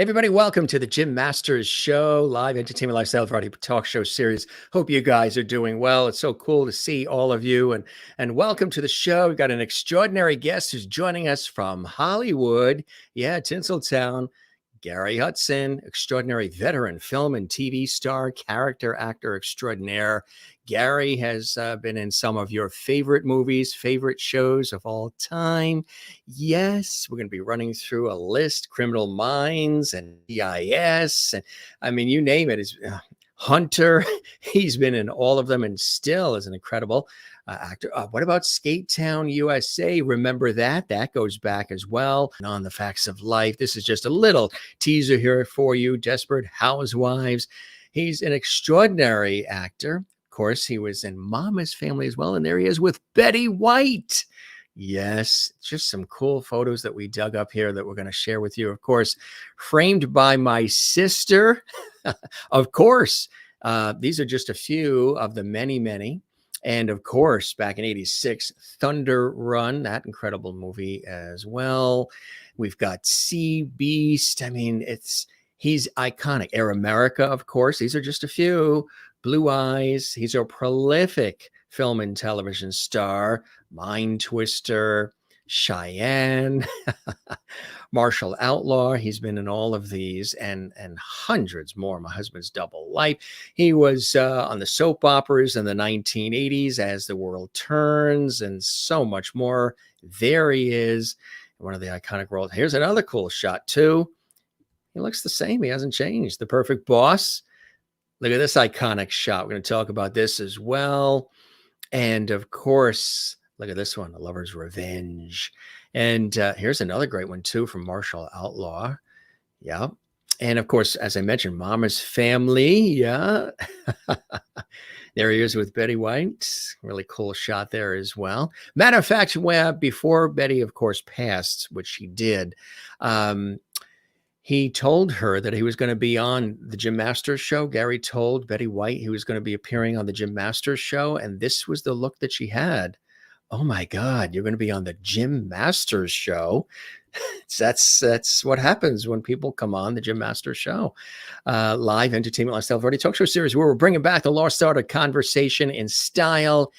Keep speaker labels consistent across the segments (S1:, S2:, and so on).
S1: Everybody, welcome to the Jim Masters Show, live entertainment lifestyle variety talk show series. Hope you guys are doing well. It's so cool to see all of you, and welcome to the show. We've got an extraordinary guest who's joining us from Hollywood. Yeah, Tinseltown. Gary Hudson, extraordinary veteran film and TV star, character actor extraordinaire. Gary has been in some of your favorite movies, favorite shows of all time. Yes, we're going to be running through a list: Criminal Minds and DIS. And I mean, you name it. Is Hunter. He's been in all of them and still is an incredible actor. What about Skatetown U.S.A? Remember that? That goes back as well. And On the Facts of Life. This is just a little teaser here for you. Desperate Housewives. He's an extraordinary actor. Of course, he was in Mama's Family as well. And there he is with Betty White. Yes, just some cool photos that we dug up here that we're going to share with you. Of course, Framed by My Sister. Of course, these are just a few of the many, many. And of course, back in '86, Thunder Run, that incredible movie as well. We've got Sea Beast. I mean, he's iconic. Air America, of course. These are just a few. Blue Eyes. He's a prolific film and television star. Mind Twister, Cheyenne, Martial Outlaw. He's been in all of these and hundreds more. My Husband's Double Life. He was on the soap operas in the 1980s, As the World Turns, and so much more. There he is, one of the iconic roles. Here's another cool shot too. He looks the same. He hasn't changed. The Perfect Boss. Look at this iconic shot. We're going to talk about this as well. And of course, look at this one, The Lover's Revenge. And here's another great one too from Martial Outlaw. Yeah. And of course, as I mentioned, Mama's Family. Yeah. There he is with Betty White. Really cool shot there as well. Matter of fact, before Betty, of course, passed, which she did, he told her that he was going to be on the Jim Masters Show. Gary told Betty White he was going to be appearing on the Jim Masters Show, and this was the look that she had. Oh my God, you're going to be on the Jim Masters Show. That's what happens when people come on the Jim Masters Show. Live entertainment lifestyle variety talk show series where we're bringing back the lost art of conversation in style.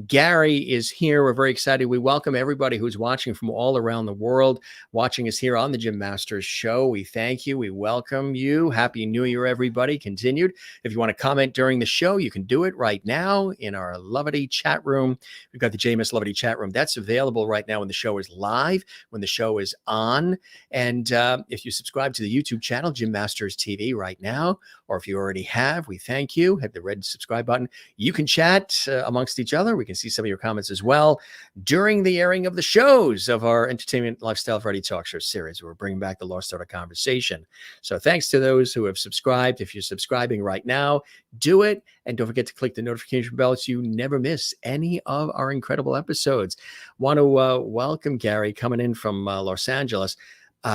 S1: Gary is here. We're very excited. We welcome everybody who's watching from all around the world, watching us here on the Jim Masters Show. We thank you. We welcome you. Happy New Year, everybody. Continued. If you want to comment during the show, you can do it right now in our Lovity chat room. We've got the JMS Lovity chat room. That's available right now when the show is live, when the show is on. And if you subscribe to the YouTube channel, Jim Masters TV right now, or if you already have, we thank you. Hit the red subscribe button. You can chat amongst each other. We can see some of your comments as well during the airing of the shows of our entertainment lifestyle variety talk show series. We're bringing back the lost art of conversation. So thanks to those who have subscribed. If you're subscribing right now, do it. And don't forget to click the notification bell so you never miss any of our incredible episodes. Want to welcome Gary coming in from Los Angeles.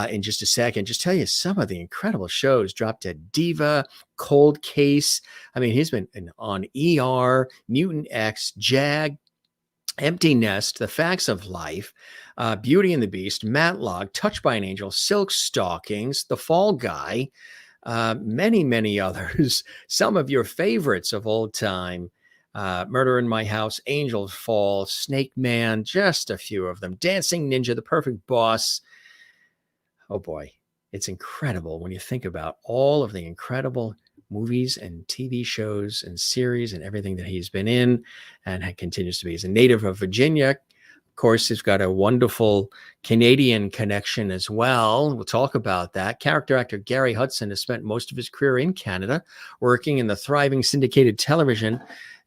S1: In just a second, just tell you some of the incredible shows. Drop Dead Diva, Cold Case. I mean, he's been on ER, Mutant X, Jag, Empty Nest, The Facts of Life, Beauty and the Beast, Matlock, Touched by an Angel, Silk Stockings, The Fall Guy, many, many others. Some of your favorites of all time. Murder in My House, Angels Fall, Snake Man, just a few of them. Dancing Ninja, The Perfect Boss. Oh boy, it's incredible when you think about all of the incredible movies and TV shows and series and everything that he's been in and continues to be. He's a native of Virginia. Of course, he's got a wonderful Canadian connection as well. We'll talk about that. Character actor Gary Hudson has spent most of his career in Canada, working in the thriving syndicated television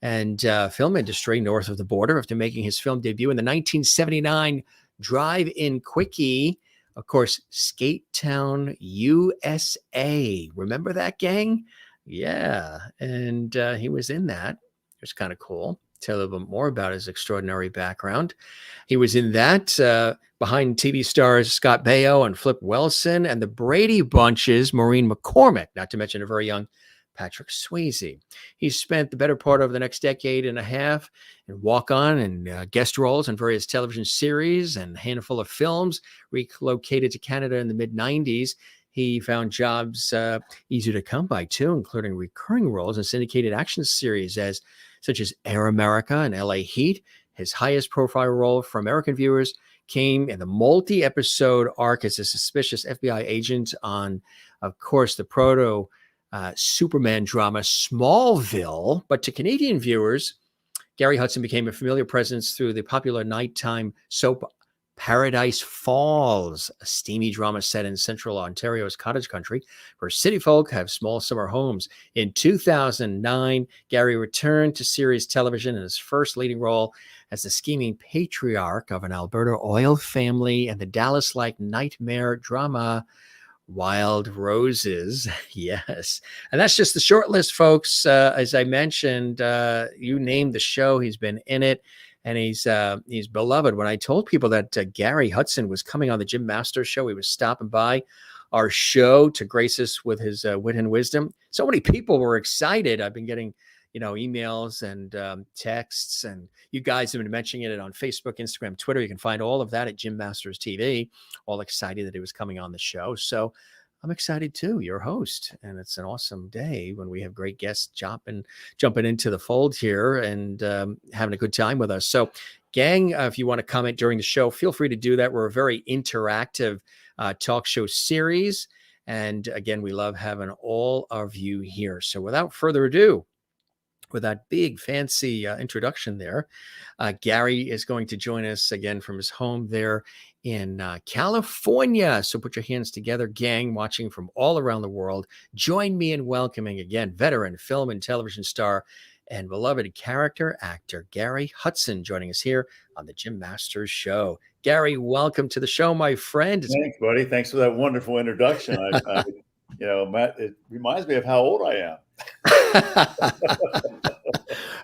S1: and film industry north of the border after making his film debut in the 1979 Drive-In Quickie. Of course, Skatetown U.S.A. Remember that, gang? Yeah. And he was in that. It was kind of cool. Tell a little bit more about his extraordinary background. He was in that behind TV stars Scott Baio and Flip Wilson and the Brady Bunch's Maureen McCormick, not to mention a very young Patrick Swayze. He spent the better part of the next decade and a half in walk-on and guest roles in various television series and a handful of films, relocated to Canada in the mid-90s. He found jobs easier to come by too, including recurring roles in syndicated action series such as Air America and LA Heat. His highest profile role for American viewers came in the multi-episode arc as a suspicious FBI agent on, of course, the proto Superman drama Smallville. But to Canadian viewers, Gary Hudson became a familiar presence through the popular nighttime soap Paradise Falls, a steamy drama set in central Ontario's cottage country, where city folk have small summer homes. In 2009, Gary returned to series television in his first leading role as the scheming patriarch of an Alberta oil family and the Dallas-like nightmare drama Wild Roses. Yes. And that's just the short list, folks. As I mentioned, you named the show. He's been in it, and he's beloved. When I told people that Gary Hudson was coming on the Jim Masters show, he was stopping by our show to grace us with his wit and wisdom. So many people were excited. I've been getting emails and texts, and you guys have been mentioning it on Facebook, Instagram, Twitter. You can find all of that at Jim Masters TV. All excited that he was coming on the show. So I'm excited too, your host. And it's an awesome day when we have great guests jumping into the fold here and having a good time with us. So gang, if you want to comment during the show, feel free to do that. We're a very interactive talk show series. And again, we love having all of you here. So without further ado, with that big fancy introduction there, Gary is going to join us again from his home there in California. So put your hands together, gang, watching from all around the world. Join me in welcoming again veteran film and television star and beloved character actor Gary Hudson, joining us here on the Jim Masters Show. Gary, welcome to the show, my friend.
S2: Thanks, buddy. Thanks for that wonderful introduction. Matt, it reminds me of how old I am.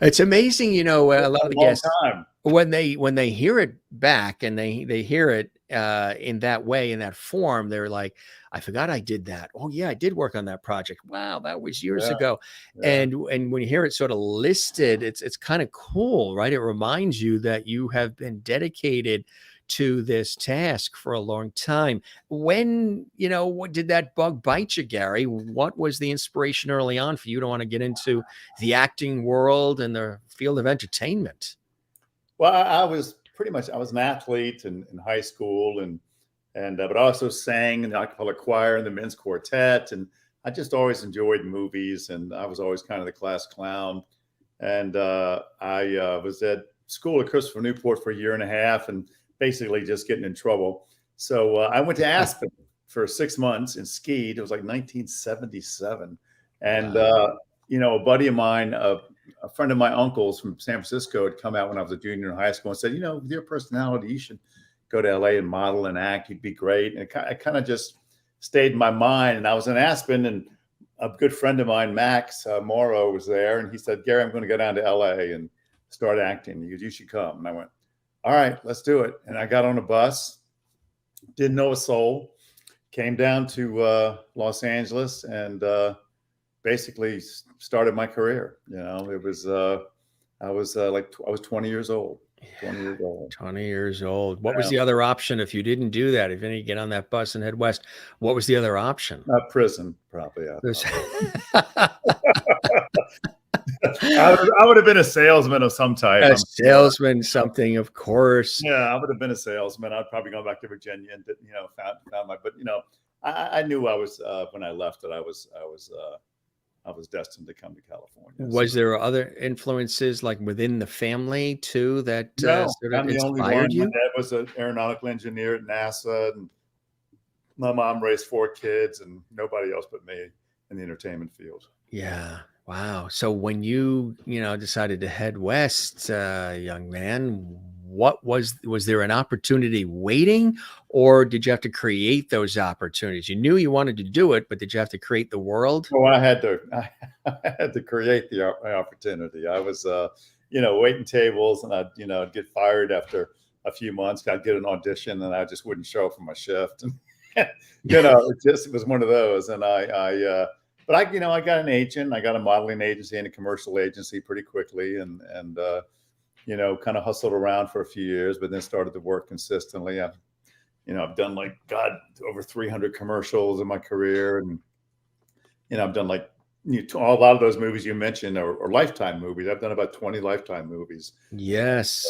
S1: It's amazing, a lot of the guests when they hear it back and they hear it in that way, in that form, they're like, I forgot I did that. Oh yeah, I did work on that project. Wow, that was years ago. Yeah. And when you hear it sort of listed, it's kind of cool, right? It reminds you that you have been dedicated to this task for a long time. When, what did that bug bite you, Gary? What was the inspiration early on for you to want to get into the acting world and the field of entertainment?
S2: Well, I was an athlete in high school but I also sang in the acapella choir and the men's quartet. And I just always enjoyed movies, and I was always kind of the class clown. And I was at school at Christopher Newport for a year and a half and basically just getting in trouble. So I went to Aspen for 6 months and skied. It was like 1977. And, a buddy of mine, a friend of my uncle's from San Francisco, had come out when I was a junior in high school and said, with your personality, you should go to LA and model and act. You'd be great. And it kind of just stayed in my mind. And I was in Aspen, and a good friend of mine, Max Morrow, was there. And he said, Gary, I'm going to go down to LA and start acting. He goes, you should come. And I went, all right, let's do it. And I got on a bus, didn't know a soul, came down to Los Angeles and basically started my career. It was, I was 20 years old. 20 years old.
S1: 20 years old. What was the other option if you didn't do that? If you didn't get on that bus and head west, what was the other option?
S2: Prison, probably. I would have been a salesman of some type.
S1: A salesman, something, of course.
S2: Yeah, I would have been a salesman. I'd probably gone back to Virginia and found my. But I knew I was when I left that I was destined to come to California.
S1: Was there other influences like within the family too that
S2: sort
S1: of inspired you?
S2: My dad was an aeronautical engineer at NASA, and my mom raised 4 kids, and nobody else but me in the entertainment field.
S1: Yeah. Wow. So when you, decided to head west, young man, what was there an opportunity waiting, or did you have to create those opportunities? You knew you wanted to do it, but did you have to create the world?
S2: Oh, I had to create the opportunity. I was, waiting tables, and I'd get fired after a few months. I'd get an audition and I just wouldn't show up for my shift. And, it was one of those. And but I got an agent. I got a modeling agency and a commercial agency pretty quickly, and kind of hustled around for a few years, but then started to work consistently. I've done like, God, over 300 commercials in my career. And, I've done like, a lot of those movies you mentioned are Lifetime movies. I've done about 20 Lifetime movies.
S1: Yes.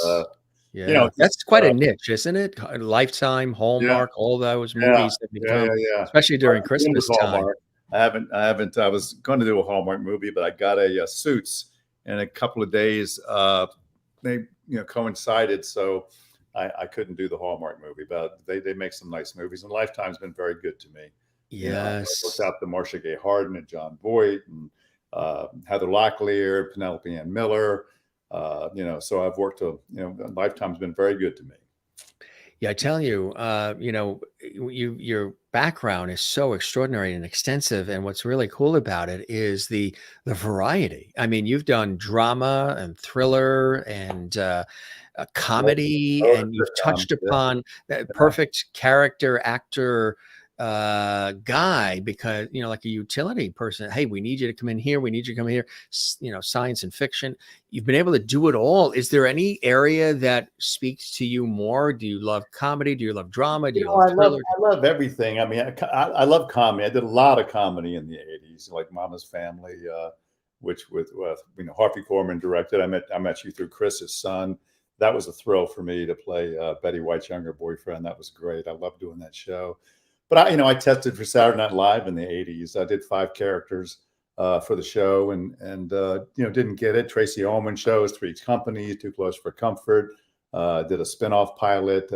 S2: Yeah,
S1: That's quite a niche, isn't it? Lifetime,
S2: yeah,
S1: Hallmark, all those
S2: yeah,
S1: movies have
S2: yeah,
S1: become,
S2: yeah, yeah.
S1: especially during
S2: I've been with
S1: Christmas time.
S2: Hallmark. I haven't. I was going to do a Hallmark movie, but I got a Suits in a couple of days. They coincided, so I couldn't do the Hallmark movie. But they make some nice movies, and Lifetime's been very good to me. I worked
S1: Yes.
S2: out the Marcia Gay Harden and John Voight and Heather Locklear, Penelope Ann Miller. So I've worked Lifetime's been very good to me.
S1: Yeah, I tell you, your background is so extraordinary and extensive, and what's really cool about it is the variety. I mean, you've done drama and thriller and a comedy, and you've touched upon that perfect character actor guy because like a utility person. Hey, we need you to come in here. We need you to come here. Science and fiction. You've been able to do it all. Is there any area that speaks to you more? Do you love comedy? Do you love drama? Do you love thriller?
S2: I love everything. I mean, I love comedy. I did a lot of comedy in the 80s, like Mama's Family, which with Harvey Korman directed. I met you through Chris's son. That was a thrill for me to play Betty White's younger boyfriend. That was great. I loved doing that show. But I tested for Saturday Night Live in the 80s. I did 5 characters for the show and didn't get it. Tracy Ullman shows, Three's Company, Too Close for Comfort. Did a spinoff pilot.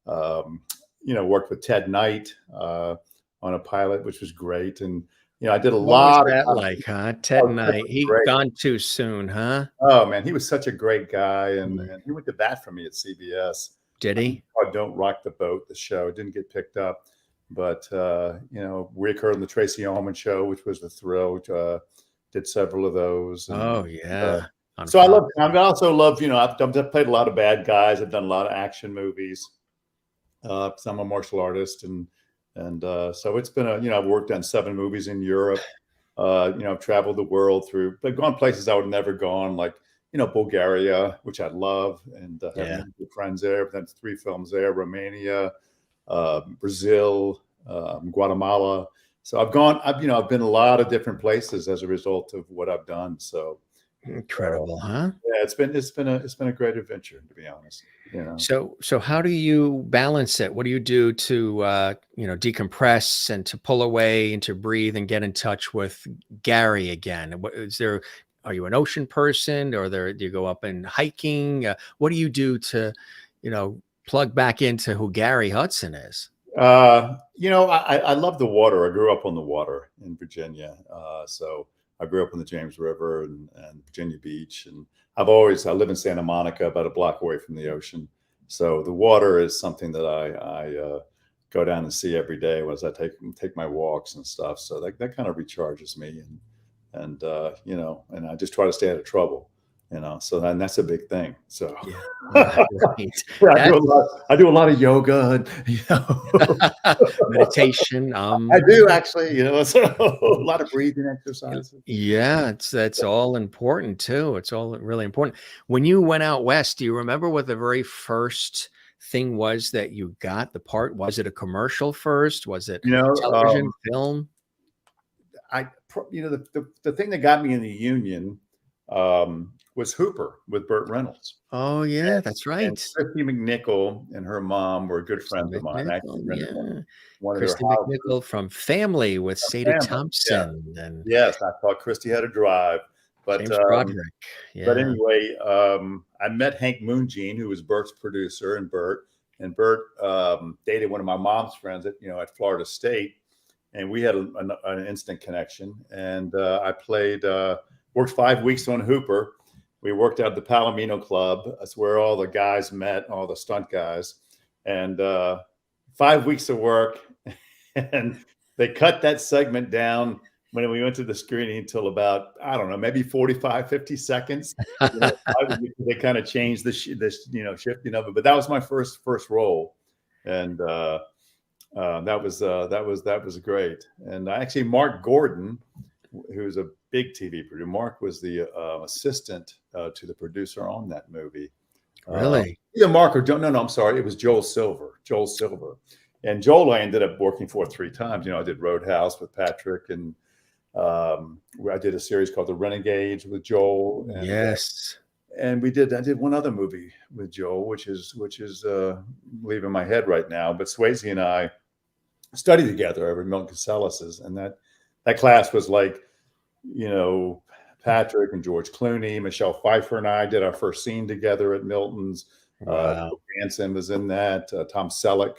S2: Worked with Ted Knight on a pilot, which was great. And I did a lot
S1: What was
S2: of
S1: that like, huh? Ted Knight. He
S2: great.
S1: gone too soon, huh?
S2: Oh man, he was such a great guy, and he went to bat for me at CBS.
S1: Did he?
S2: Don't Rock the Boat, the show. It didn't get picked up. But, reoccurred on the Tracy Ullman show, which was the thrill. Did several of those. And,
S1: Oh, yeah.
S2: So I love, I also love, I've played a lot of bad guys. I've done a lot of action movies. So I'm a martial artist. And so it's been I've worked on 7 movies in Europe. I've traveled the world but gone places I would have never gone, like, Bulgaria, which I love. And have many good friends there. I've done 3 films there, Romania, Brazil, Guatemala. So I've been a lot of different places as a result of what I've done. So
S1: incredible, huh?
S2: Yeah, it's been a great adventure, to be honest.
S1: So how do you balance it? What do you do to decompress and to pull away and to breathe and get in touch with Gary again? Are you an ocean person, or do you go up and hiking? What do you do to plug back into who Gary Hudson is?
S2: I love the water. I grew up on the water in Virginia. So I grew up on the James River and Virginia Beach. And I live in Santa Monica, about a block away from the ocean. So the water is something that I go down and see every day as I take my walks and stuff. So that kind of recharges me. And I just try to stay out of trouble. So then that's a big thing. So
S1: right.
S2: I do a lot of yoga and
S1: meditation.
S2: I do actually, so a lot of breathing exercises.
S1: Yeah, that's all important too. It's all really important. When you went out west, do you remember what the very first thing was that you got the part? Was it a commercial first? Was it television, film?
S2: The thing that got me in the union was Hooper with Burt Reynolds.
S1: Oh yeah, that's right.
S2: And Christy McNichol and her mom were good friends of mine.
S1: Christy McNichol from Family with Sadie Thompson.
S2: Yeah.
S1: And
S2: yes, I thought Christy had a drive. But
S1: James Broderick. Yeah.
S2: But anyway, I met Hank Moongene, who was Burt's producer, and Burt dated one of my mom's friends at Florida State, and we had an instant connection. And I worked 5 weeks on Hooper. We worked out at the Palomino Club. That's where all the guys met, all the stunt guys. And 5 weeks of work, and they cut that segment down when we went to the screening until about, I don't know, maybe 45, 50 seconds. They kind of changed the shifting of it. But that was my first role. And that was great. And actually, Mark Gordon, who's a big TV producer, Mark was the assistant to the producer on that movie.
S1: Really?
S2: Either Mark or Joe. No, I'm sorry. It was Joel Silver. Joel Silver. And Joel, I ended up working for 3 times. I did Roadhouse with Patrick, and I did a series called The Renegades with Joel,
S1: Yes.
S2: and I did one other movie with Joel, which is leaving my head right now. But Swayze and I studied together over at Milton Casellas's, and that class was like, Patrick and George Clooney, Michelle Pfeiffer and I did our first scene together at Milton's.
S1: Wow.
S2: Hansen was in that. Tom Selleck.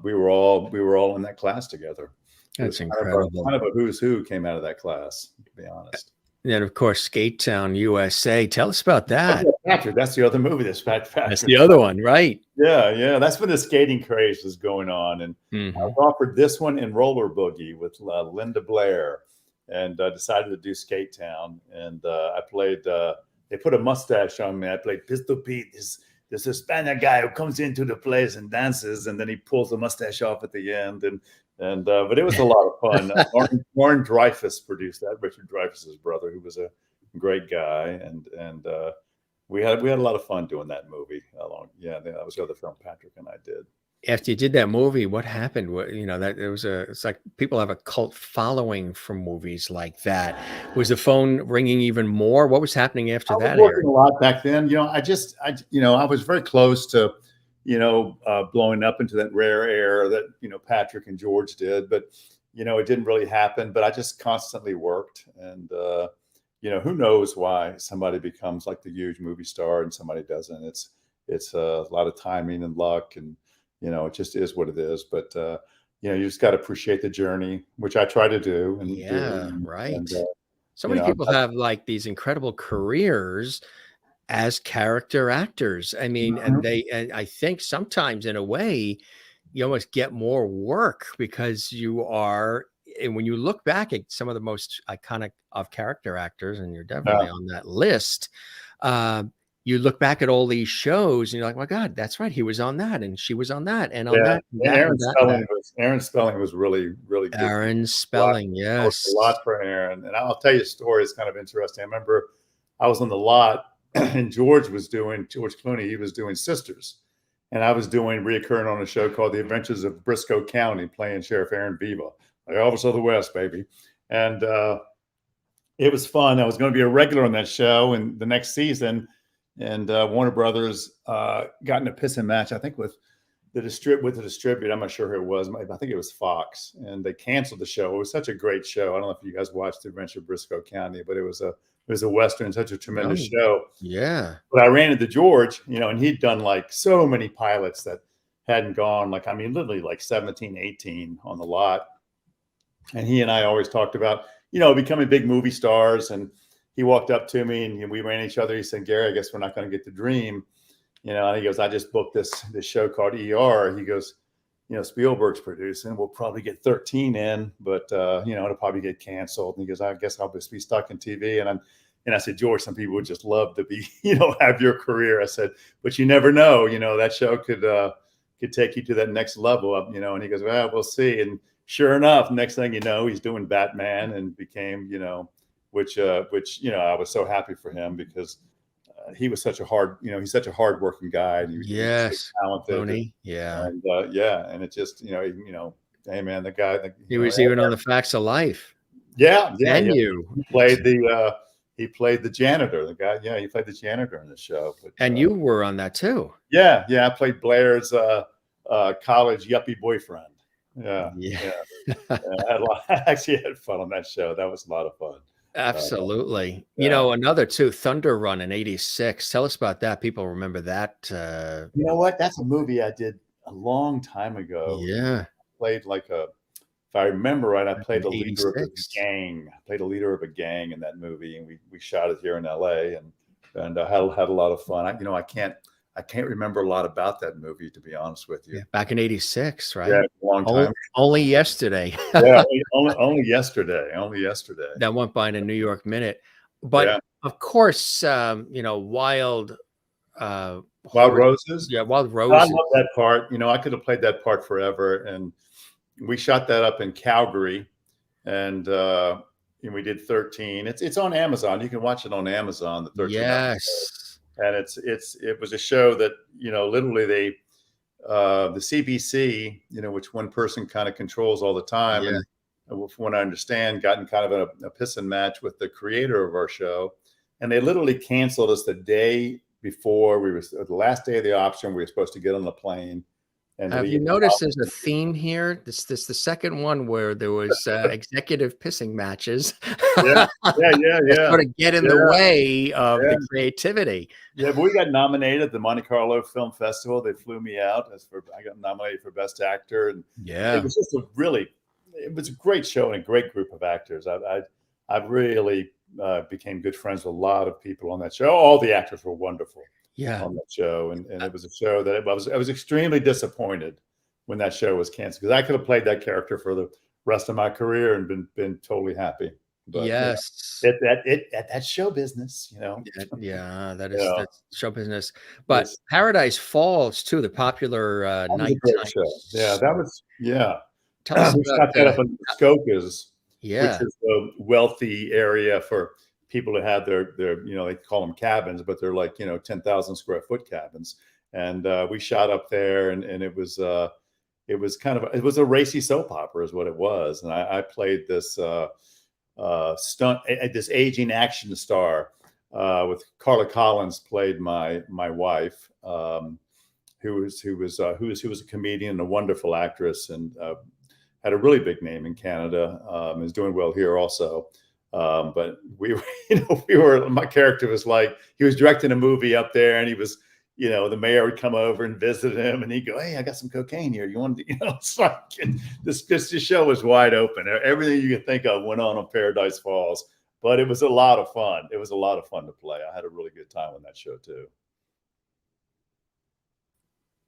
S2: We were all in that class together.
S1: That's
S2: Kind
S1: incredible.
S2: of a who's who came out of that class, to be honest.
S1: And of course, Skatetown USA. Tell us about that.
S2: Patrick, that's the other movie that's Patrick.
S1: That's the other one, right?
S2: Yeah. That's when the skating craze was going on. And I was offered this one in Roller Boogie with Linda Blair, and decided to do Skatetown. And I played, they put a mustache on me. I played Pistol Pete, this Hispanic guy who comes into the place and dances, and then he pulls the mustache off at the end. But it was a lot of fun. Maureen Dreyfuss produced that, Richard Dreyfuss's brother, who was a great guy. And we had a lot of fun doing that movie. That was the other film Patrick and I did.
S1: After you did that movie, what happened? It's like people have a cult following from movies like that. Was the phone ringing even more? What was happening after that?
S2: I was working a lot back then. I was very close to, blowing up into that rare air that, Patrick and George did, but, it didn't really happen. But I just constantly worked, and, who knows why somebody becomes like the huge movie star and somebody doesn't. It's a lot of timing and luck, and, it just is what it is. But, you just got to appreciate the journey, which I try to do. And
S1: Right.
S2: And,
S1: so many people have like these incredible careers as character actors. I mean, and I think sometimes in a way, you almost get more work because and when you look back at some of the most iconic of character actors, and you're definitely on that list, you look back at all these shows and you're like, well, God, that's right. He was on that, and she was on that, and on that.
S2: Aaron Spelling was really, really good.
S1: Aaron Spelling, yes.
S2: A lot for Aaron. And I'll tell you a story. It's kind of interesting. I remember I was on the lot, and George Clooney, he was doing Sisters. And I was reoccurring on a show called The Adventures of Briscoe County, playing Sheriff Aaron Viva, like Officer of the West, baby. And it was fun. I was going to be a regular on that show, and the next season. And Warner Brothers got in a pissing match, I think, with the distributor. I'm not sure who it was. I think it was Fox, and they canceled the show. It was such a great show. I don't know if you guys watched The Adventure of Briscoe County, but it was a Western, such a tremendous show.
S1: Yeah.
S2: But I ran into George, and he'd done like so many pilots that hadn't gone, literally like 17, 18 on the lot. And he and I always talked about, becoming big movie stars. And he walked up to me, and we ran each other. He said, "Gary, I guess we're not going to get the dream." And he goes, "I just booked this show called ER." He goes, "Spielberg's producing. We'll probably get 13 in, but it'll probably get canceled." And he goes, "I guess I'll just be stuck in TV." And I said, "George, some people would just love to be, have your career." I said, "But you never know. That show could take you to that next level up." And he goes, "Well, we'll see." And sure enough, next thing you know, he's doing Batman, and became, which I was so happy for him, because he was such a he's such a hardworking guy. And he was so talented.
S1: Tony, yeah.
S2: And and it just, hey man, the guy.
S1: He was even on The Facts of Life.
S2: Yeah.
S1: You
S2: He played the janitor. The guy, he played the janitor in the show. But,
S1: and you were on that too.
S2: Yeah. I played Blair's college yuppie boyfriend. Yeah. I actually had fun on that show. That was a lot of fun.
S1: Absolutely. Another too, Thunder Run in '86. Tell us about that. People remember that.
S2: You know what? That's a movie I did a long time ago.
S1: Yeah.
S2: I played if I remember right, I played a leader of a gang. I played a leader of a gang in that movie, and we shot it here in LA, and I had a lot of fun. I can't remember a lot about that movie, to be honest with you.
S1: Yeah, back in '86, right?
S2: Yeah, a long time.
S1: Only yesterday.
S2: Yeah, only yesterday.
S1: That went by in a New York minute. But of course, Wild
S2: Roses.
S1: Yeah, Wild Roses.
S2: I love that part. I could have played that part forever. And we shot that up in Calgary, and we did 13. It's on Amazon. You can watch it on Amazon. The 13.
S1: Yes.
S2: And it was a show that, literally the CBC, which one person kind of controls all the time.
S1: Yeah.
S2: And from what I understand, got in kind of a pissing match with the creator of our show. And they literally canceled us the day before the last day of the auction. We were supposed to get on the plane. And
S1: have you noticed there's a theme here? This the second one where there was executive pissing matches.
S2: Yeah.
S1: Sort of get in the way of the creativity.
S2: Yeah, but we got nominated at the Monte Carlo Film Festival. They flew me out I got nominated for Best Actor, and it was just it was a great show and a great group of actors. I really became good friends with a lot of people on that show. All the actors were wonderful. On that show, and it was a show that I was extremely disappointed when that show was canceled, because I could have played that character for the rest of my career and been totally happy. But
S1: yes,
S2: that show business,
S1: that's show business. But Paradise Falls too, the popular nighttime
S2: show. Yeah, that was
S1: Tell us
S2: we
S1: about
S2: shot that up in Skokas, which
S1: Yeah.
S2: is a wealthy area for people who have their they call them cabins, but they're like 10,000 square foot cabins. And we shot up there, and it was a racy soap opera is what it was. And I played this this aging action star with Carla Collins played my wife, who was a comedian and a wonderful actress, and had a really big name in Canada. Is doing well here also. But we were, my character was like, he was directing a movie up there, and he was, the mayor would come over and visit him, and he'd go, "Hey, I got some cocaine here. You want to," it's like, this show was wide open. Everything you could think of went on Paradise Falls, but it was a lot of fun. It was a lot of fun to play. I had a really good time on that show too.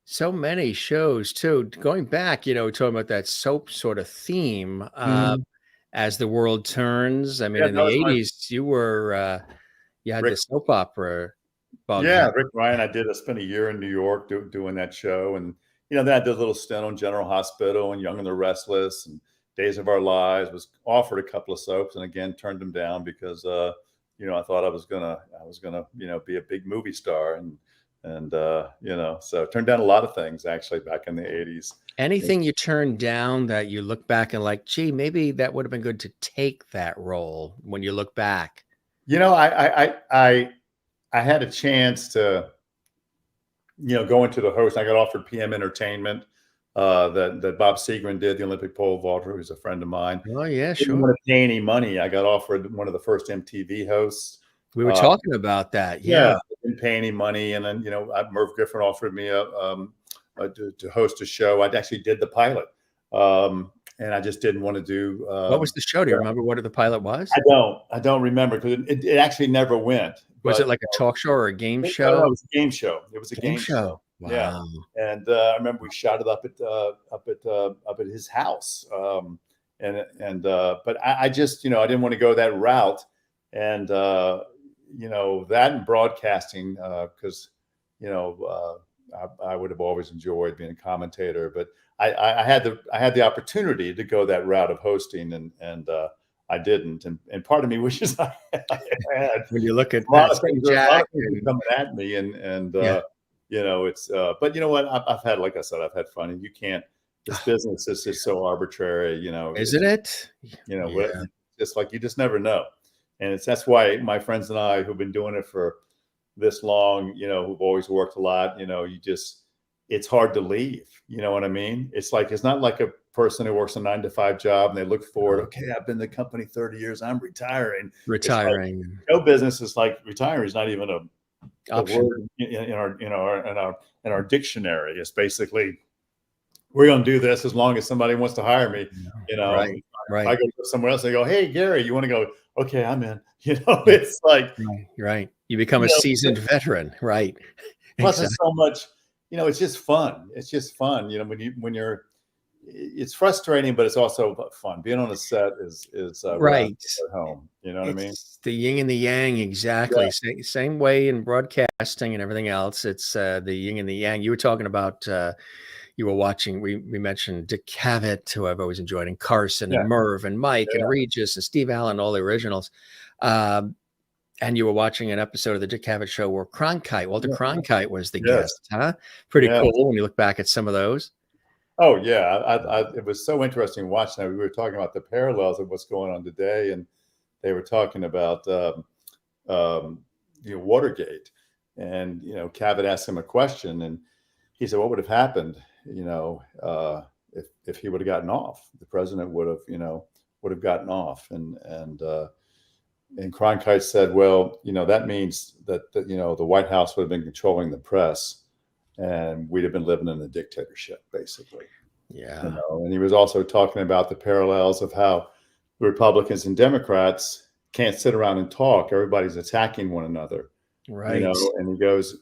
S1: So many shows too. Going back, talking about that soap sort of theme. As the world turns, I mean, in the 80s, you had the soap opera bug.
S2: Yeah, Rick Ryan. I spent a year in New York doing that show, and then I did a little stint on General Hospital and Young and the Restless and Days of Our Lives. Was offered a couple of soaps, and again turned them down because I thought I was gonna be a big movie star, and so turned down a lot of things actually back in the 80s.
S1: Anything you turned down that you look back and like, gee, maybe that would have been good to take that role when you look back?
S2: I had a chance to, go into the host. I got offered PM Entertainment that Bob Seagren did, the Olympic pole vaulter, who's a friend of mine.
S1: Oh yeah,
S2: sure. Didn't want to pay any money. I got offered one of the first MTV hosts.
S1: We were talking about that.
S2: Yeah, didn't pay any money, and then Merv Griffin offered me to host a show. I actually did the pilot, and I just didn't want to do.
S1: What was the show? Do you remember what the pilot was?
S2: I don't remember, because it actually never went.
S1: Was it like a talk show or a game show?
S2: No, it was a game show. It was a game show.
S1: Wow.
S2: Yeah, and I remember we shot it up at his house, but I just I didn't want to go that route, and that and broadcasting, because I would have always enjoyed being a commentator, but I had the opportunity to go that route of hosting, and I didn't, and part of me wishes I had.
S1: When you look at
S2: Jack coming at me, it's but you know what, I've had, like I said, I've had fun, and you can't. This business is just so arbitrary,
S1: Isn't it?
S2: Just like, you just never know, and that's why my friends and I, who've been doing it for this long, who've always worked a lot, it's hard to leave. You know what I mean? It's not like a person who works a 9-to-5 job and they look forward. Okay, I've been in the company 30 years. I'm retiring. Show business is like retiring is not even a word in our dictionary. It's basically, we're going to do this as long as somebody wants to hire me.
S1: Right.
S2: I go somewhere else. They go, "Hey, Gary, you want to go?" Okay, I'm in. It's like,
S1: right. You become a seasoned veteran, right?
S2: Plus, it's so much. It's just fun. It's just fun. When you're, it's frustrating, but it's also fun. Being on a set is right at home. You know what I mean?
S1: The yin and the yang, exactly. Yeah. Same way in broadcasting and everything else. It's the yin and the yang. You were talking about. You were watching. We mentioned Dick Cavett, who I've always enjoyed, and Carson and Merv and Mike and Regis and Steve Allen, all the originals. And you were watching an episode of the Dick Cavett Show where Walter
S2: Yeah.
S1: Cronkite was the
S2: Yes.
S1: guest, huh? Pretty
S2: Yes.
S1: cool when you look back at some of those.
S2: Oh yeah, it was so interesting watching that. We were talking about the parallels of what's going on today, and they were talking about Watergate, and Cavett asked him a question, and he said, "What would have happened, if he would have gotten off? The president would have gotten off." And Cronkite said, "Well, that means that the White House would have been controlling the press, and we'd have been living in a dictatorship, basically."
S1: Yeah.
S2: And he was also talking about the parallels of how Republicans and Democrats can't sit around and talk. Everybody's attacking one another.
S1: Right.
S2: And he goes,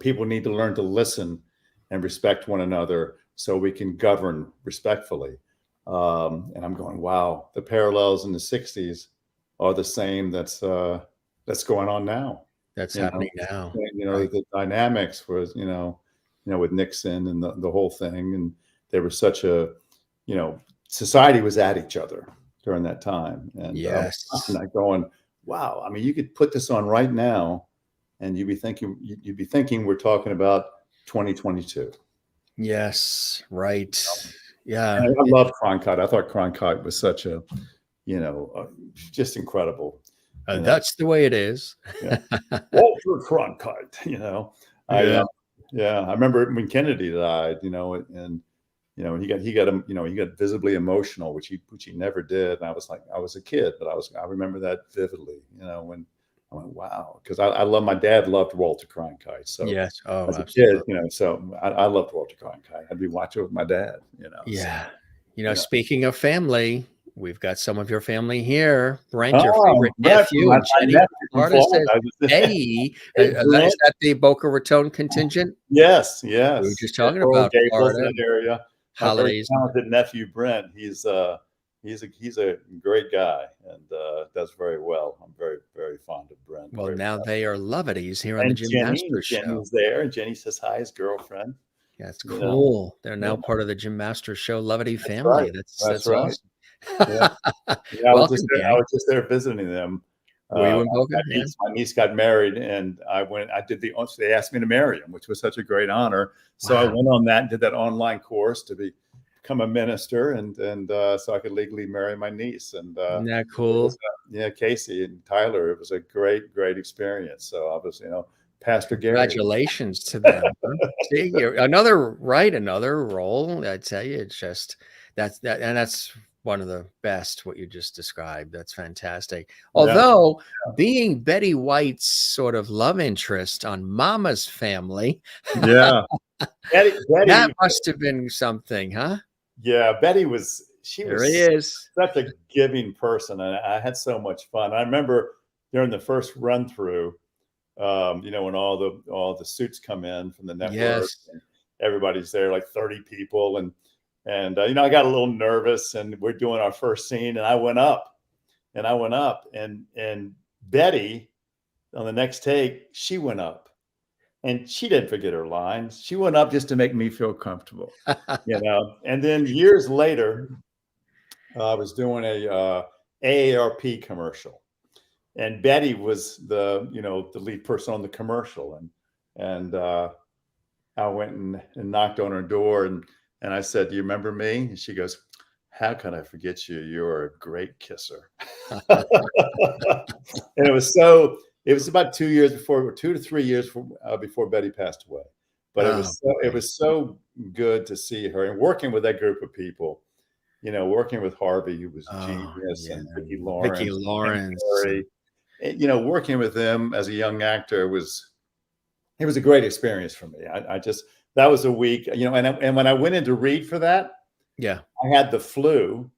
S2: people need to learn to listen and respect one another so we can govern respectfully. And I'm going, wow, the parallels in the 60s are the same that's going on now.
S1: That's happening now.
S2: Right. The dynamics was, with Nixon and the whole thing. And there was such a, society was at each other during that time. And
S1: yes,
S2: and I'm going, wow. I mean, you could put this on right now, and you'd be thinking we're talking about 2022.
S1: Yes, right. Yeah,
S2: and I love Cronkite. I thought Cronkite was such a, just incredible.
S1: That's the way it is.
S2: Yeah. Walter Cronkite. I remember when Kennedy died. And he got visibly emotional, which he never did. And I was a kid, but I remember that vividly. When I went, wow, because my dad loved Walter Cronkite. So
S1: yes,
S2: as a
S1: absolutely.
S2: kid, so I loved Walter Cronkite. I'd be watching with my dad.
S1: Yeah,
S2: so,
S1: speaking of family, we've got some of your family here. Brent, your favorite nephew, and Jenny. Florida says, "Hey, is that the Boca Raton contingent?"
S2: Yes.
S1: We were just talking about Florida
S2: that area.
S1: holidays.
S2: My talented nephew Brent. He's a great guy and does very well. I'm very, very fond of Brent.
S1: Well, now they are loveties here on the Jim Masters Show.
S2: Jenny's there, and Jenny says hi, his girlfriend.
S1: Yeah, it's cool. They're now part of the Jim Masters Show Lovety family. That's right. Awesome.
S2: Yeah. I was just there visiting them.
S1: Were you in Boca?
S2: My niece got married, and they asked me to marry him, which was such a great honor. So I went on that and did that online course to become a minister, and so I could legally marry my niece. And
S1: isn't that cool?
S2: Casey and Tyler. It was a great experience. So I was, Pastor Gary.
S1: Congratulations to them. See, another role. I tell you, it's just that's one of the best, what you just described. That's fantastic. Although being Betty White's sort of love interest on Mama's Family,
S2: Betty,
S1: that must have been something, huh?
S2: Yeah, Betty was such a giving person, and I had so much fun. I remember during the first run through, when all the suits come in from the network, and everybody's there, like 30 people, and I got a little nervous, and we're doing our first scene, and I went up, and Betty on the next take, she went up, and she didn't forget her lines. She went up just to make me feel comfortable, And then years later, I was doing a AARP commercial, and Betty was the lead person on the commercial, and I went and knocked on her door, and I said, "Do you remember me?" And she goes, "How can I forget you? You're a great kisser." And it was about 2 to 3 years before Betty passed away. But it was so good to see her and working with that group of people, working with Harvey, who was genius, and Vicki Lawrence. And working with them as a young actor it was a great experience for me. That was a week, and when I went in to read for that, I had the flu,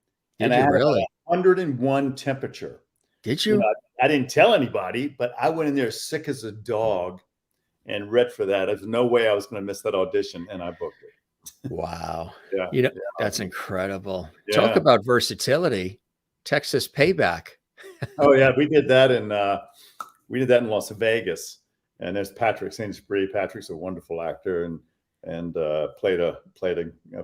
S2: and I had really 101 temperature.
S1: Did you?
S2: I didn't tell anybody, but I went in there sick as a dog and read for that. There's no way I was going to miss that audition, and I booked it.
S1: Wow. That's incredible. Talk about versatility. Texas Payback.
S2: Oh yeah, we did that in Las Vegas, and there's Patrick Swayze. Patrick's a wonderful actor, and played a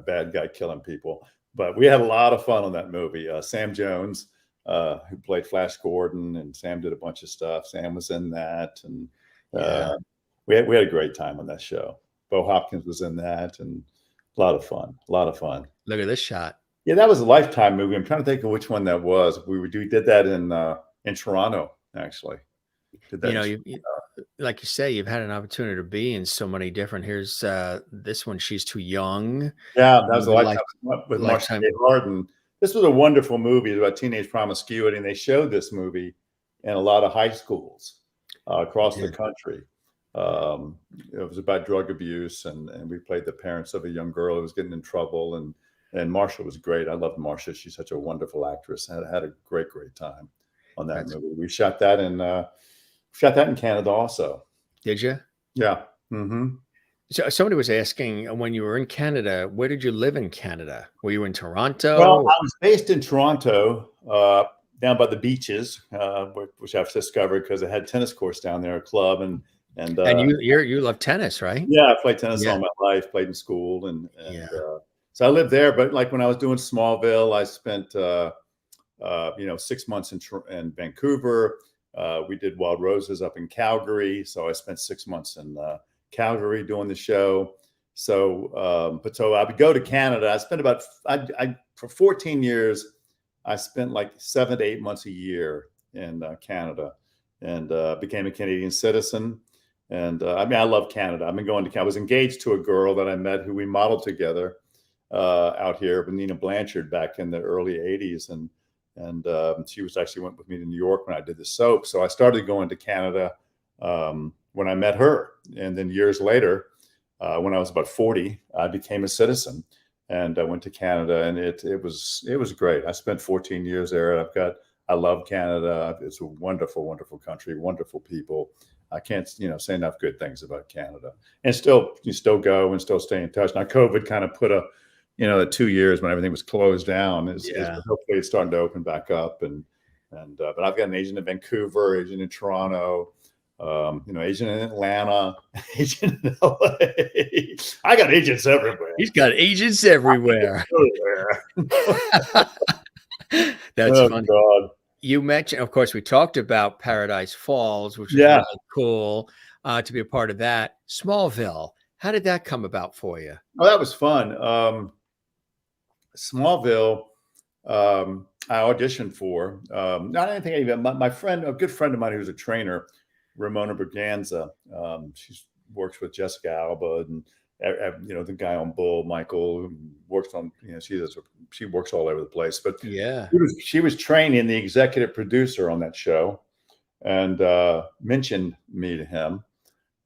S2: bad guy killing people. But we had a lot of fun on that movie. Sam Jones who played Flash Gordon, and Sam did a bunch of stuff. Sam was in that, and
S1: Yeah.
S2: we had a great time on that show. Bo Hopkins was in that, and a lot of fun. A lot of fun.
S1: Look at this shot.
S2: Yeah, that was a Lifetime movie. I'm trying to think of which one that was. We did that in Toronto, actually. Did that
S1: You know, like you say, you've had an opportunity to be in so many different. Here's this one. She's Too Young.
S2: Yeah, that was a
S1: Life-
S2: Lifetime with
S1: Lifetime.
S2: Marcia Gay Harden. This was a wonderful movie. It was about teenage promiscuity, and they showed this movie in a lot of high schools across the country. It was about drug abuse, and we played the parents of a young girl who was getting in trouble, and Marcia was great. I loved Marcia. She's such a wonderful actress. Had a great time on that movie. We shot that in Canada also.
S1: Did you?
S2: Yeah. Mm-hmm.
S1: So somebody was asking, when you were in Canada, where did you live in Canada? Were you in Toronto?
S2: Well, I was based in Toronto, down by the beaches, which I've discovered because I had tennis courts down there, a club, and
S1: you love tennis, right?
S2: Yeah, I played tennis all my life, played in school, and so I lived there. But like when I was doing Smallville, I spent 6 months in Vancouver. We did Wild Roses up in Calgary, so I spent 6 months in Calgary doing the show. So, so I would go to Canada. I spent for 14 years. I spent like 7 to 8 months a year in Canada, and became a Canadian citizen. And I love Canada. I've been going to Canada. I was engaged to a girl that I met who we modeled together out here, Nina Blanchard, back in the early 80s. And she went with me to New York when I did the soap. So I started going to Canada when I met her. And then years later, when I was about 40, I became a citizen, and I went to Canada, and it was great. I spent 14 years there, and I love Canada. It's a wonderful, wonderful country, wonderful people. I can't, say enough good things about Canada. And you still go and still stay in touch. Now, COVID kind of put the 2 years when everything was closed down hopefully it's starting to open back up. But I've got an agent in Vancouver, agent in Toronto, agent in Atlanta, agent in LA. I got agents everywhere.
S1: He's got agents everywhere. That's funny.
S2: God.
S1: You mentioned, of course, we talked about Paradise Falls, which is really cool to be a part of that. Smallville, how did that come about for you?
S2: Oh, that was fun. Smallville, I auditioned for. Not anything even. My friend, a good friend of mine who's a trainer, Ramona Berganza. She works with Jessica Alba and the guy on Bull, Michael, who works on. She works all over the place. But she was training the executive producer on that show, and mentioned me to him.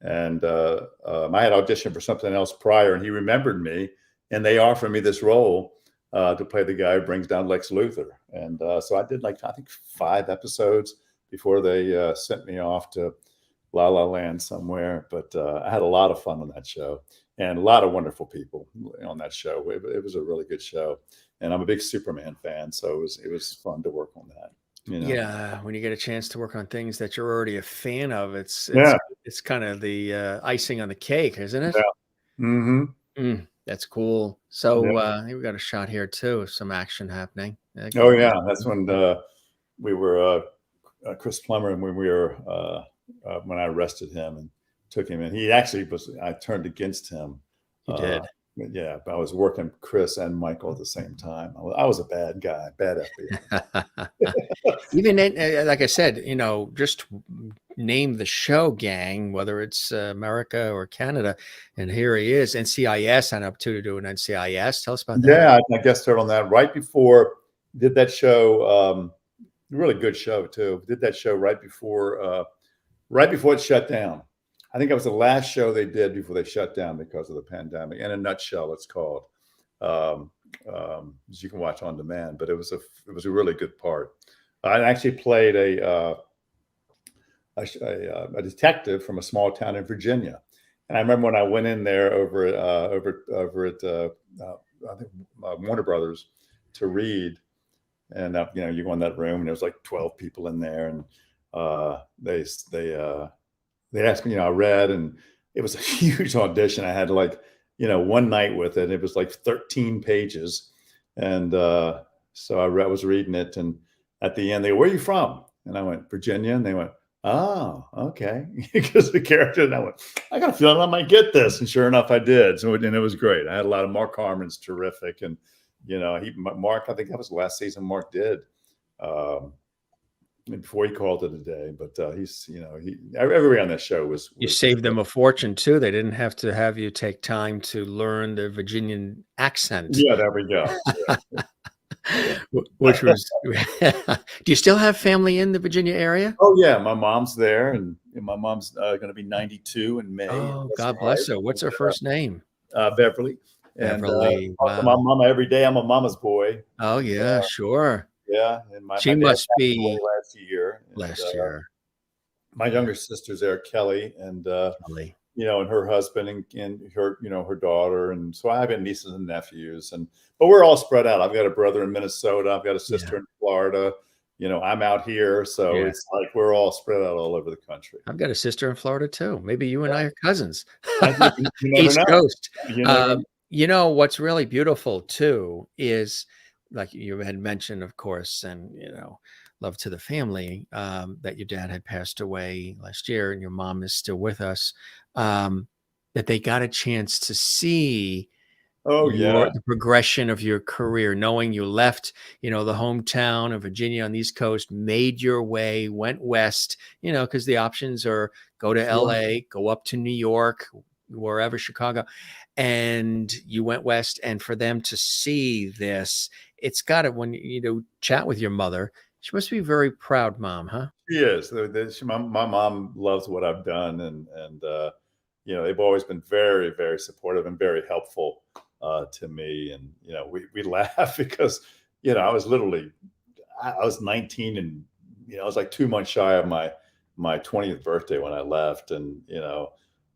S2: And I had auditioned for something else prior, and he remembered me, and they offered me this role to play the guy who brings down Lex Luthor. And so I did I think 5 episodes before they sent me off to La La Land somewhere. But I had a lot of fun on that show, and a lot of wonderful people on that show. It was a really good show, and I'm a big Superman fan, so it was fun to work on that.
S1: Yeah, when you get a chance to work on things that you're already a fan of, it's kind of the icing on the cake, isn't it?
S2: Yeah. Mm-hmm.
S1: That's cool. So we got a shot here too of some action happening.
S2: Oh yeah, that's when we were Chris Plummer, and when we were when I arrested him and took him in. He actually I turned against him.
S1: You did.
S2: Yeah, I was working Chris and Michael at the same time. I was a bad guy, bad FBI.
S1: Even like I said, just name the show, gang, whether it's America or Canada, and here he is. NCIS, and up to do an NCIS. Tell us about that.
S2: Yeah, I guest started on that right before. Did that show? Really good show too. Did that show right before it shut down. I think it was the last show they did before they shut down because of the pandemic. In a nutshell, it's called. As you can watch on demand, but it was a really good part. I actually played a detective from a small town in Virginia, and I remember when I went in there over at I think Warner Brothers to read, and you go in that room and there was like 12 people in there, and they asked me, I read, and it was a huge audition. I had one night with it. It was like 13 pages. And so I was reading it, and at the end, they go, "Where are you from?" And I went, "Virginia." And they went, "Oh, okay." Because the character, and I went, "I got a feeling I might get this." And sure enough, I did. So, and it was great. I had a lot of Mark Harmon's terrific. And, Mark, I think that was the last season Mark did. Um, before he called it a day, but everybody on that show
S1: You
S2: was
S1: saved them a fortune too. They didn't have to have you take time to learn the Virginian accent.
S2: yeah, there we go. Yeah.
S1: Which was do you still have family in the Virginia area?
S2: Oh yeah, my mom's there, and my mom's going to be 92 in May.
S1: Oh,
S2: That's
S1: God
S2: her life.
S1: bless her. What's her first name?
S2: Beverly. And
S1: Beverly.
S2: talk to my
S1: Wow.
S2: mama every day. I'm a mama's boy.
S1: Oh, yeah, sure.
S2: Yeah, and my
S1: She
S2: dad
S1: must
S2: passed away
S1: be
S2: last year. And,
S1: last year.
S2: my younger sister's there, Kelly, and
S1: Kelly.
S2: and her husband and her, her daughter. And so I have nieces and nephews, but we're all spread out. I've got a brother in Minnesota. I've got a sister in Florida. I'm out here. So it's like we're all spread out all over the country.
S1: I've got a sister in Florida too. Maybe you and I are cousins.
S2: You never
S1: East
S2: know.
S1: Coast.
S2: You never
S1: What's really beautiful too is, like you had mentioned, of course, and love to the family, that your dad had passed away last year and your mom is still with us, that they got a chance to see the progression of your career, knowing you left, the hometown of Virginia on the East Coast, made your way, went west, because the options are go to LA, go up to New York, wherever, Chicago, and you went west. And for them to see this, it's got to, when chat with your mother, she must be very proud, mom, huh?
S2: She is. My mom loves what I've done, and they've always been very, very supportive and very helpful to me. And we laugh because I was 19, and I was like 2 months shy of my 20th birthday when I left, and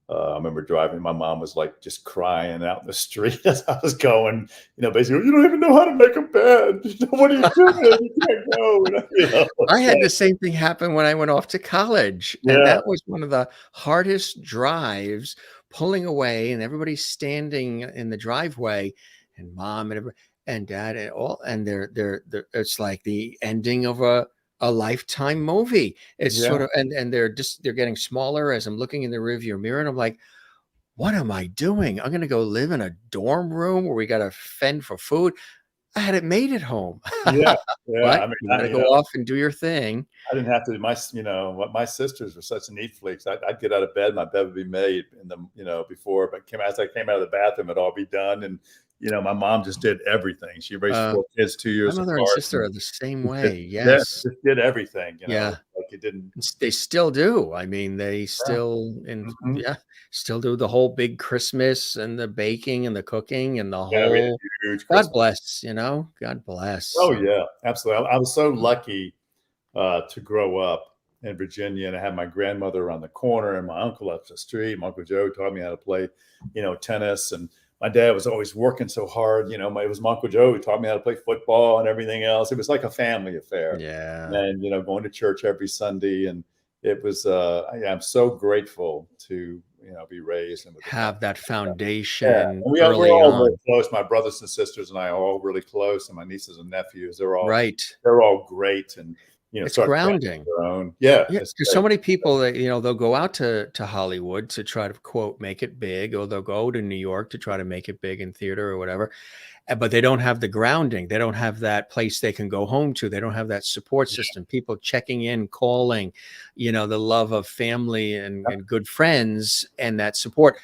S2: I remember driving. My mom was like just crying out in the street as I was going. Basically, "You don't even know how to make a bed. What are you doing? You can't go."
S1: I had the same thing happen when I went off to college, and that was one of the hardest drives, pulling away, and everybody's standing in the driveway, and mom and dad and all, and they're it's like the ending of a Lifetime movie. It's sort of, and they're getting smaller as I'm looking in the rearview mirror, and I'm like, what am I doing? I'm going to go live in a dorm room where we got to fend for food. I had it made at home.
S2: Yeah.
S1: But you got to go off and do your thing.
S2: I didn't have to. My sisters were such neat freaks. I'd get out of bed, my bed would be made in the, before, but as I came out of the bathroom, it'd all be done. And, my mom just did everything. She raised 4 kids 2 years apart.
S1: My mother and sister are the same way.
S2: Yes. Just did everything,
S1: Yeah.
S2: like it didn't.
S1: They still do. I mean, they still, still do the whole big Christmas and the baking and the cooking and the whole,
S2: huge
S1: God bless, God bless.
S2: Oh yeah, absolutely. I was so lucky to grow up in Virginia, and I had my grandmother around the corner and my uncle up the street. My Uncle Joe taught me how to play, tennis, and my dad was always working so hard. It was my Uncle Joe who taught me how to play football and everything else. It was like a family affair.
S1: Yeah.
S2: And, going to church every Sunday. And it was, I'm so grateful to, be raised and
S1: have that foundation.
S2: And we're all very close. My brothers and sisters and I are all really close. And my nieces and nephews, they're all great. And,
S1: it's grounding.
S2: Yeah.
S1: Because so many people that, they'll go out to Hollywood to try to, quote, make it big, or they'll go to New York to try to make it big in theater or whatever. But they don't have the grounding. They don't have that place they can go home to. They don't have that support system. People checking in, calling, the love of family and good friends and that support.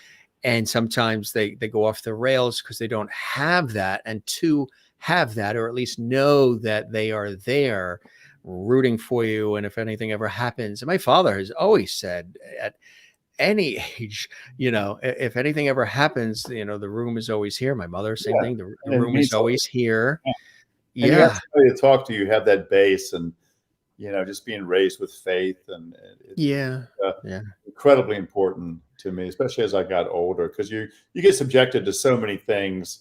S1: And sometimes they go off the rails because they don't have that. And to have that, or at least know that they are there rooting for you, and if anything ever happens. And my father has always said, at any age, if anything ever happens, the room is always here. My mother, same thing. The room is always here.
S2: And you have somebody to talk to. You have that base, and just being raised with faith, and it's incredibly important to me, especially as I got older, because you get subjected to so many things,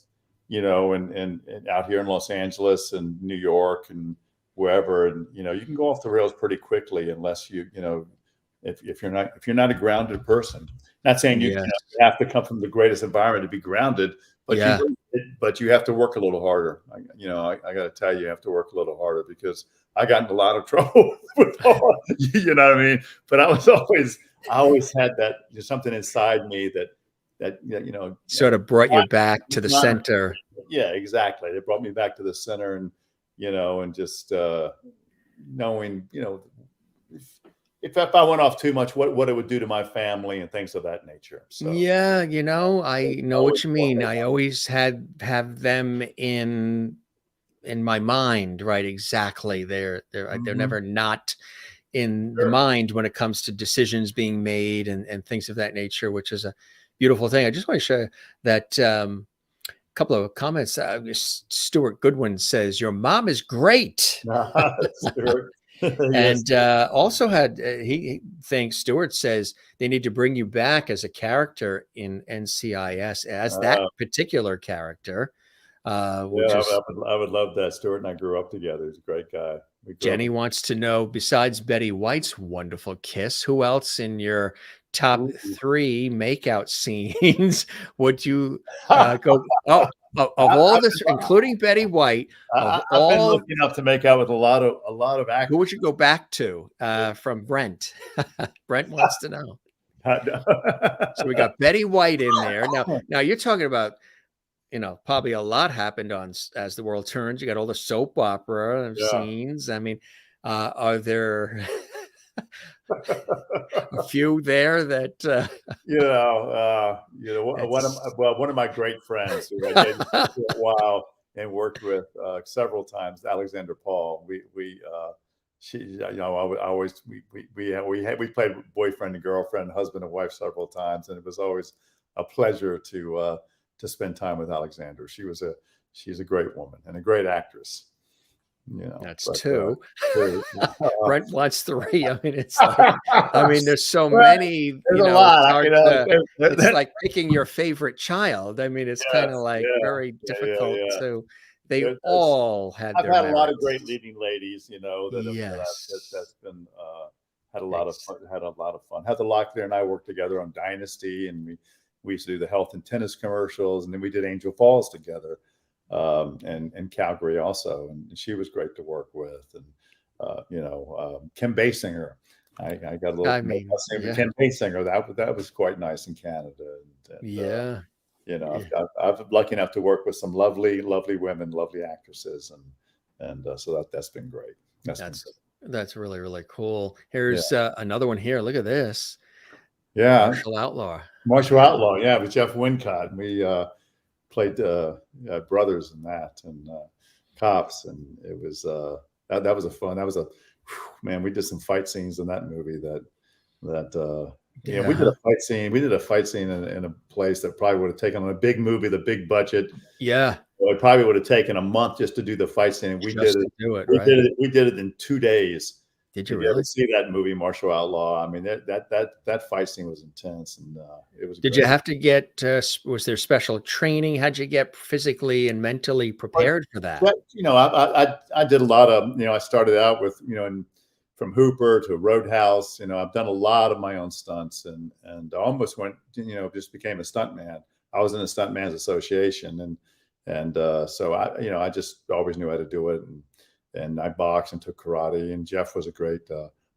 S2: and out here in Los Angeles and New York and wherever, and you can go off the rails pretty quickly unless if you're not a grounded person. Not saying you have to come from the greatest environment to be grounded, but you have to work a little harder. I got to tell you, you have to work a little harder, because I got in a lot of trouble with all, you know what I mean? But I always had that, something inside me that
S1: Sort of brought you back to the center.
S2: Yeah, exactly. They brought me back to the center, and and just knowing, if I went off too much, what it would do to my family and things of that nature. So
S1: yeah, I know what you mean. I always have them in my mind, right? Exactly. They're never not in the mind when it comes to decisions being made and things of that nature, which is a beautiful thing. I just want to show that couple of comments. Stuart Goodwin says, "Your mom is great." And also had he thinks Stuart says they need to bring you back as a character in NCIS as that particular character. Which is,
S2: I would love that. Stuart and I grew up together. He's a great guy.
S1: Jenny wants to know, besides Betty White's wonderful kiss, who else in your top 3 makeout scenes would you go? Oh, of all this, including Betty White,
S2: I've been lucky enough to make out with a lot of actors.
S1: Who would you go back to from Brent? Brent wants to know. So we got Betty White in there. Now you're talking about, probably a lot happened on As the World Turns. You got all the soap opera scenes. I mean, are there a few there that
S2: one of my great friends who I dated for a while and worked with several times, Alexander Paul. We played boyfriend and girlfriend, husband and wife several times, and it was always a pleasure to spend time with Alexander. She's a great woman and a great actress.
S1: That's 2. Brent wants 3. I mean, it's like, there's so many.
S2: There's a lot.
S1: It's like picking your favorite child. I mean, it's kind of like very difficult to. They all had.
S2: I've had a lot of great leading ladies, that's been had a lot of fun. Heather Locklear and I worked together on Dynasty, and we used to do the health and tennis commercials, and then we did Angel Falls together. And Calgary also, and she was great to work with. And Kim Basinger, I got a little Kim Basinger. That was quite nice in Canada. I've been lucky enough to work with some lovely women, lovely actresses, and so that's been great.
S1: That's really, really cool. Here's another one here. Look at this.
S2: Yeah, Martial Outlaw. Yeah, with Jeff Wincott. We played brothers in that, and cops, and it was that was man. We did some fight scenes in that movie we did a fight scene. We did a fight scene in a place that probably would have taken on a big movie, the big budget.
S1: Yeah,
S2: it probably would have taken a month just to do the fight scene. And we did it. We did it in 2 days.
S1: Did you really
S2: see that movie, Martial Outlaw? I mean, that fight scene was intense, and it was.
S1: Did you have to get? Was there special training? How'd you get physically and mentally prepared for that?
S2: I did a lot of. I started out with from Hooper to Roadhouse. I've done a lot of my own stunts, and I almost went. Just became a stuntman. I was in a Stuntman's Association, and so I just always knew how to do it. And I boxed and took karate, and Jeff was a great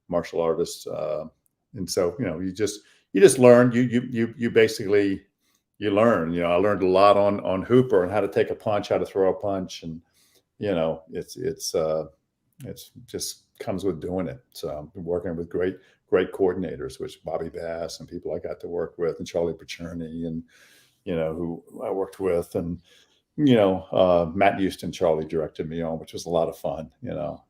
S2: martial artist. And so, you just learn, you basically, you learn, I learned a lot on Hooper and how to take a punch, how to throw a punch. And, it's just comes with doing it. So I've been working with great coordinators, which Bobby Bass and people I got to work with, and Charlie Pacerni, and, who I worked with, and, Matt Houston, Charlie directed me on, which was a lot of fun,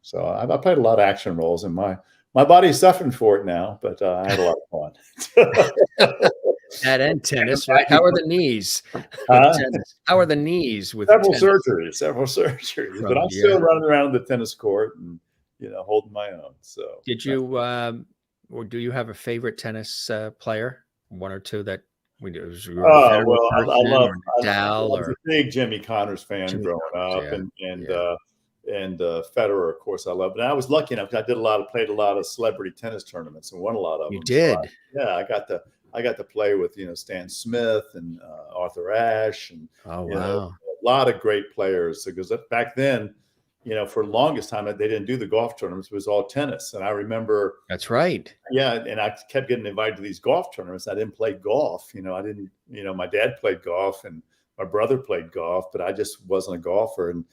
S2: So I played a lot of action roles, and my body's suffering for it now, but I had a lot of fun.
S1: That and tennis, right? How are the knees? How are the knees with
S2: several surgeries, but I'm still running around the tennis court and, holding my own. So
S1: did you, or do you have a favorite tennis player? One or two that we do.
S2: I was a big Jimmy Connors fan growing up, and Federer, of course, I love. But I was lucky enough. I played a lot of celebrity tennis tournaments and won a lot of them.
S1: You did?
S2: So I got to play with Stan Smith and Arthur Ashe, and
S1: a
S2: lot of great players. Because back then, for the longest time, they didn't do the golf tournaments. It was all tennis. And I remember,
S1: That's right.
S2: yeah, and I kept getting invited to these golf tournaments. I didn't play golf. I didn't, my dad played golf and my brother played golf, but I just wasn't a golfer. And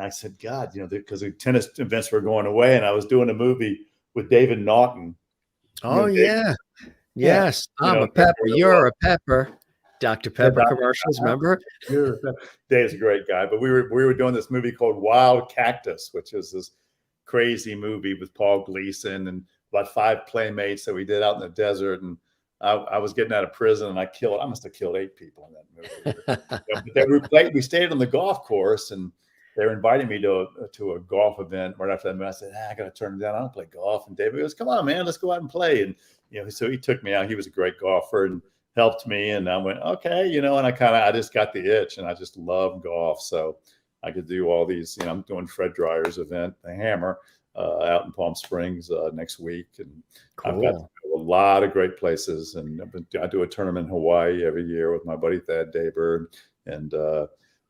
S2: I said, God, because the tennis events were going away, and I was doing a movie with David Naughton.
S1: Oh, yeah.
S2: Yeah.
S1: Yes. I'm a pepper. You're a pepper. Dr. Pepper commercials, remember?
S2: Dave's a great guy. But we were doing this movie called Wild Cactus, which is this crazy movie with Paul Gleason and about 5 playmates that we did out in the desert. And I was getting out of prison, and I must have killed 8 people in that movie. But then we stayed on the golf course, and they were inviting me to a golf event right after that. And I said, I got to turn it down. I don't play golf. And David goes, come on, man, let's go out and play. And, so he took me out. He was a great golfer and helped me. And I went, okay, and I just got the itch, and I just love golf. So I could do all these, I'm doing Fred Dreyer's event, The Hammer, out in Palm Springs next week. And I've got to go to a lot of great places. And I do a tournament in Hawaii every year with my buddy Thad Daber, and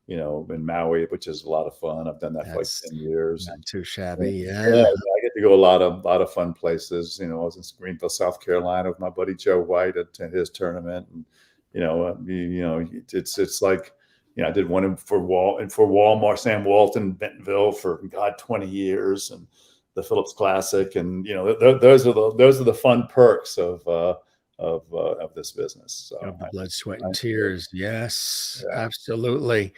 S2: in Maui, which is a lot of fun. I've done that for like 10 years.
S1: Not too shabby. Yeah.
S2: I get to go a lot of fun places. I was in Greenville, South Carolina with my buddy Joe White at his tournament. And, it's like, I did one for Walmart, Sam Walton, Bentonville for 20 years, and the Phillips Classic. And, those are the fun perks of this business. So
S1: the blood, sweat, and tears. Yes, absolutely.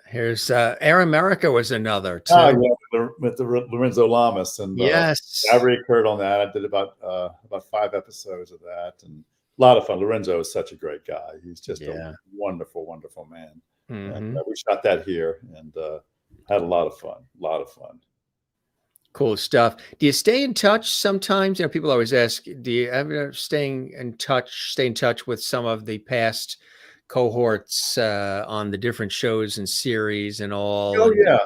S1: Here's Air America was another too.
S2: Oh, yeah, with the Lorenzo Lamas, and
S1: yes,
S2: I recurred on that. I did about 5 episodes of that, and a lot of fun. Lorenzo is such a great guy. He's just a wonderful, wonderful man. Mm-hmm. And we shot that here, and had a lot of fun.
S1: Cool stuff. Do you stay in touch sometimes? People always ask, do you ever stay in touch with some of the past cohorts on the different shows and series and all?
S2: Oh, yeah.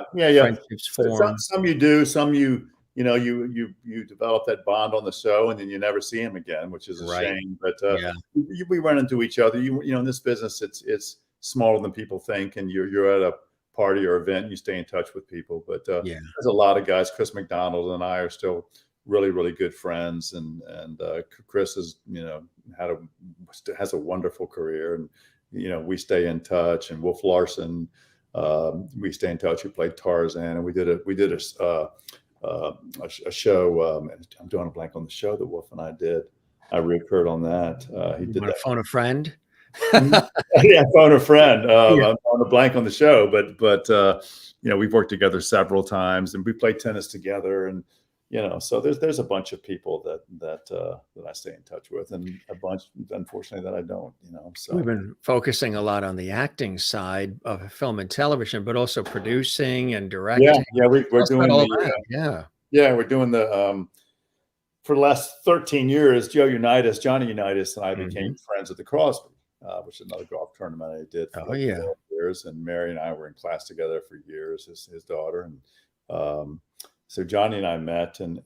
S1: Friendships form.
S2: Some you do, some you develop that bond on the show, and then you never see him again, which is a shame. But we run into each other. In this business, it's smaller than people think, and you're at a party or event, you stay in touch with people. But there's a lot of guys. Chris McDonald and I are still really, really good friends, and Chris is has a wonderful career, and we stay in touch. And Wolf Larson, we stay in touch. We played Tarzan, and we did a show. I'm drawing a blank on the show that Wolf and I did. I recurred on that. He did that.
S1: Phone a friend.
S2: Yeah, phone a friend. I'm on a blank on the show, but we've worked together several times, and we played tennis together, and so there's a bunch of people that I stay in touch with, and a bunch, unfortunately, that I don't. So
S1: we've been focusing a lot on the acting side of film and television, but also producing and directing.
S2: Yeah, we're doing
S1: all that.
S2: We're doing the for the last 13 years. Johnny Unitas and I became friends at the Crosby. Which is another golf tournament I did for years. And Mary and I were in class together for years, his daughter. And so Johnny and I met, and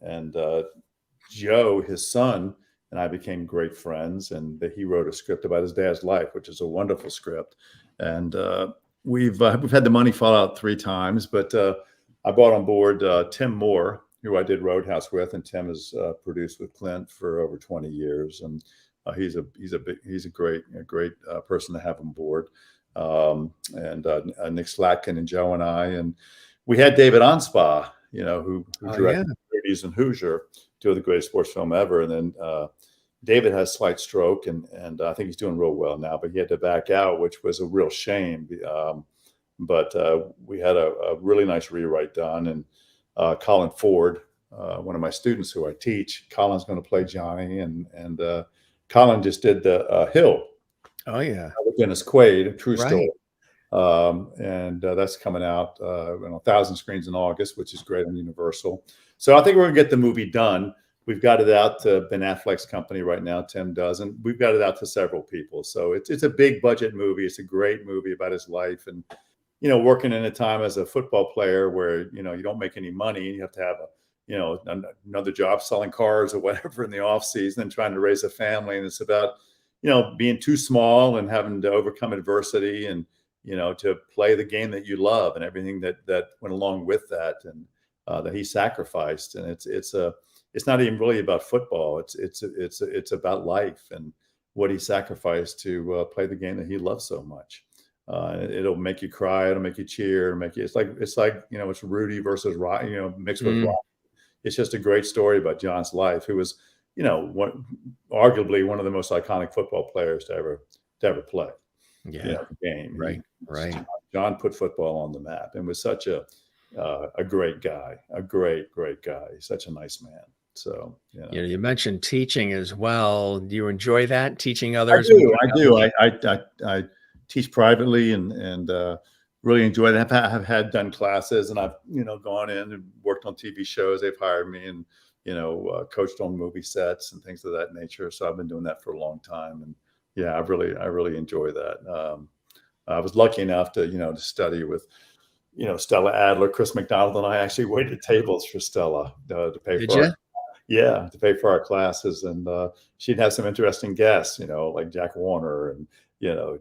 S2: Joe, his son, and I became great friends. And he wrote a script about his dad's life, which is a wonderful script. And we've had the money fall out 3 times, but I brought on board Tim Moore, who I did Roadhouse with, and Tim has produced with Clint for over 20 years. And he's a great person to have on board, and Nick Slatkin and Joe and I, and we had David Onspa, who directed Brady's and Hoosier, 2 of the greatest sports film ever. And then David has a slight stroke, and I think he's doing real well now, but he had to back out, which was a real shame. But we had a really nice rewrite done, and Colin Ford, one of my students who I teach, Colin's going to play Johnny, and Colin just did the Hill.
S1: Oh, yeah.
S2: With Dennis Quaid, a true story. And that's coming out on 1,000 screens in August, which is great on Universal. So I think we're going to get the movie done. We've got it out to Ben Affleck's company right now, Tim does, and we've got it out to several people. So it's a big budget movie. It's a great movie about his life. And, working in a time as a football player where, you don't make any money, and you have to have another job selling cars or whatever in the off season, and trying to raise a family. And it's about, being too small and having to overcome adversity, and, to play the game that you love, and everything that went along with that. And that he sacrificed, and it's not even really about football. It's about life and what he sacrificed to play the game that he loves so much. It'll make you cry. It'll make you cheer. It's like it's Rudy versus Rock, mixed with Rock. It's just a great story about John's life, who was, arguably one of the most iconic football players to ever play.
S1: Yeah,
S2: the game.
S1: Right.
S2: John put football on the map and was such a great guy, a great guy. He's such a nice man. So
S1: you mentioned teaching as well. Do you enjoy that, teaching others?
S2: I do. I teach privately and really enjoy that. I've had done classes, and I've gone in and worked on TV shows. They've hired me and coached on movie sets and things of that nature. So I've been doing that for a long time, and I really enjoy that. I was lucky enough to study with Stella Adler, Chris McDonald, and I actually waited tables for Stella to pay
S1: Did
S2: for
S1: you?
S2: to pay for our classes, and she'd have some interesting guests, like Jack Warner and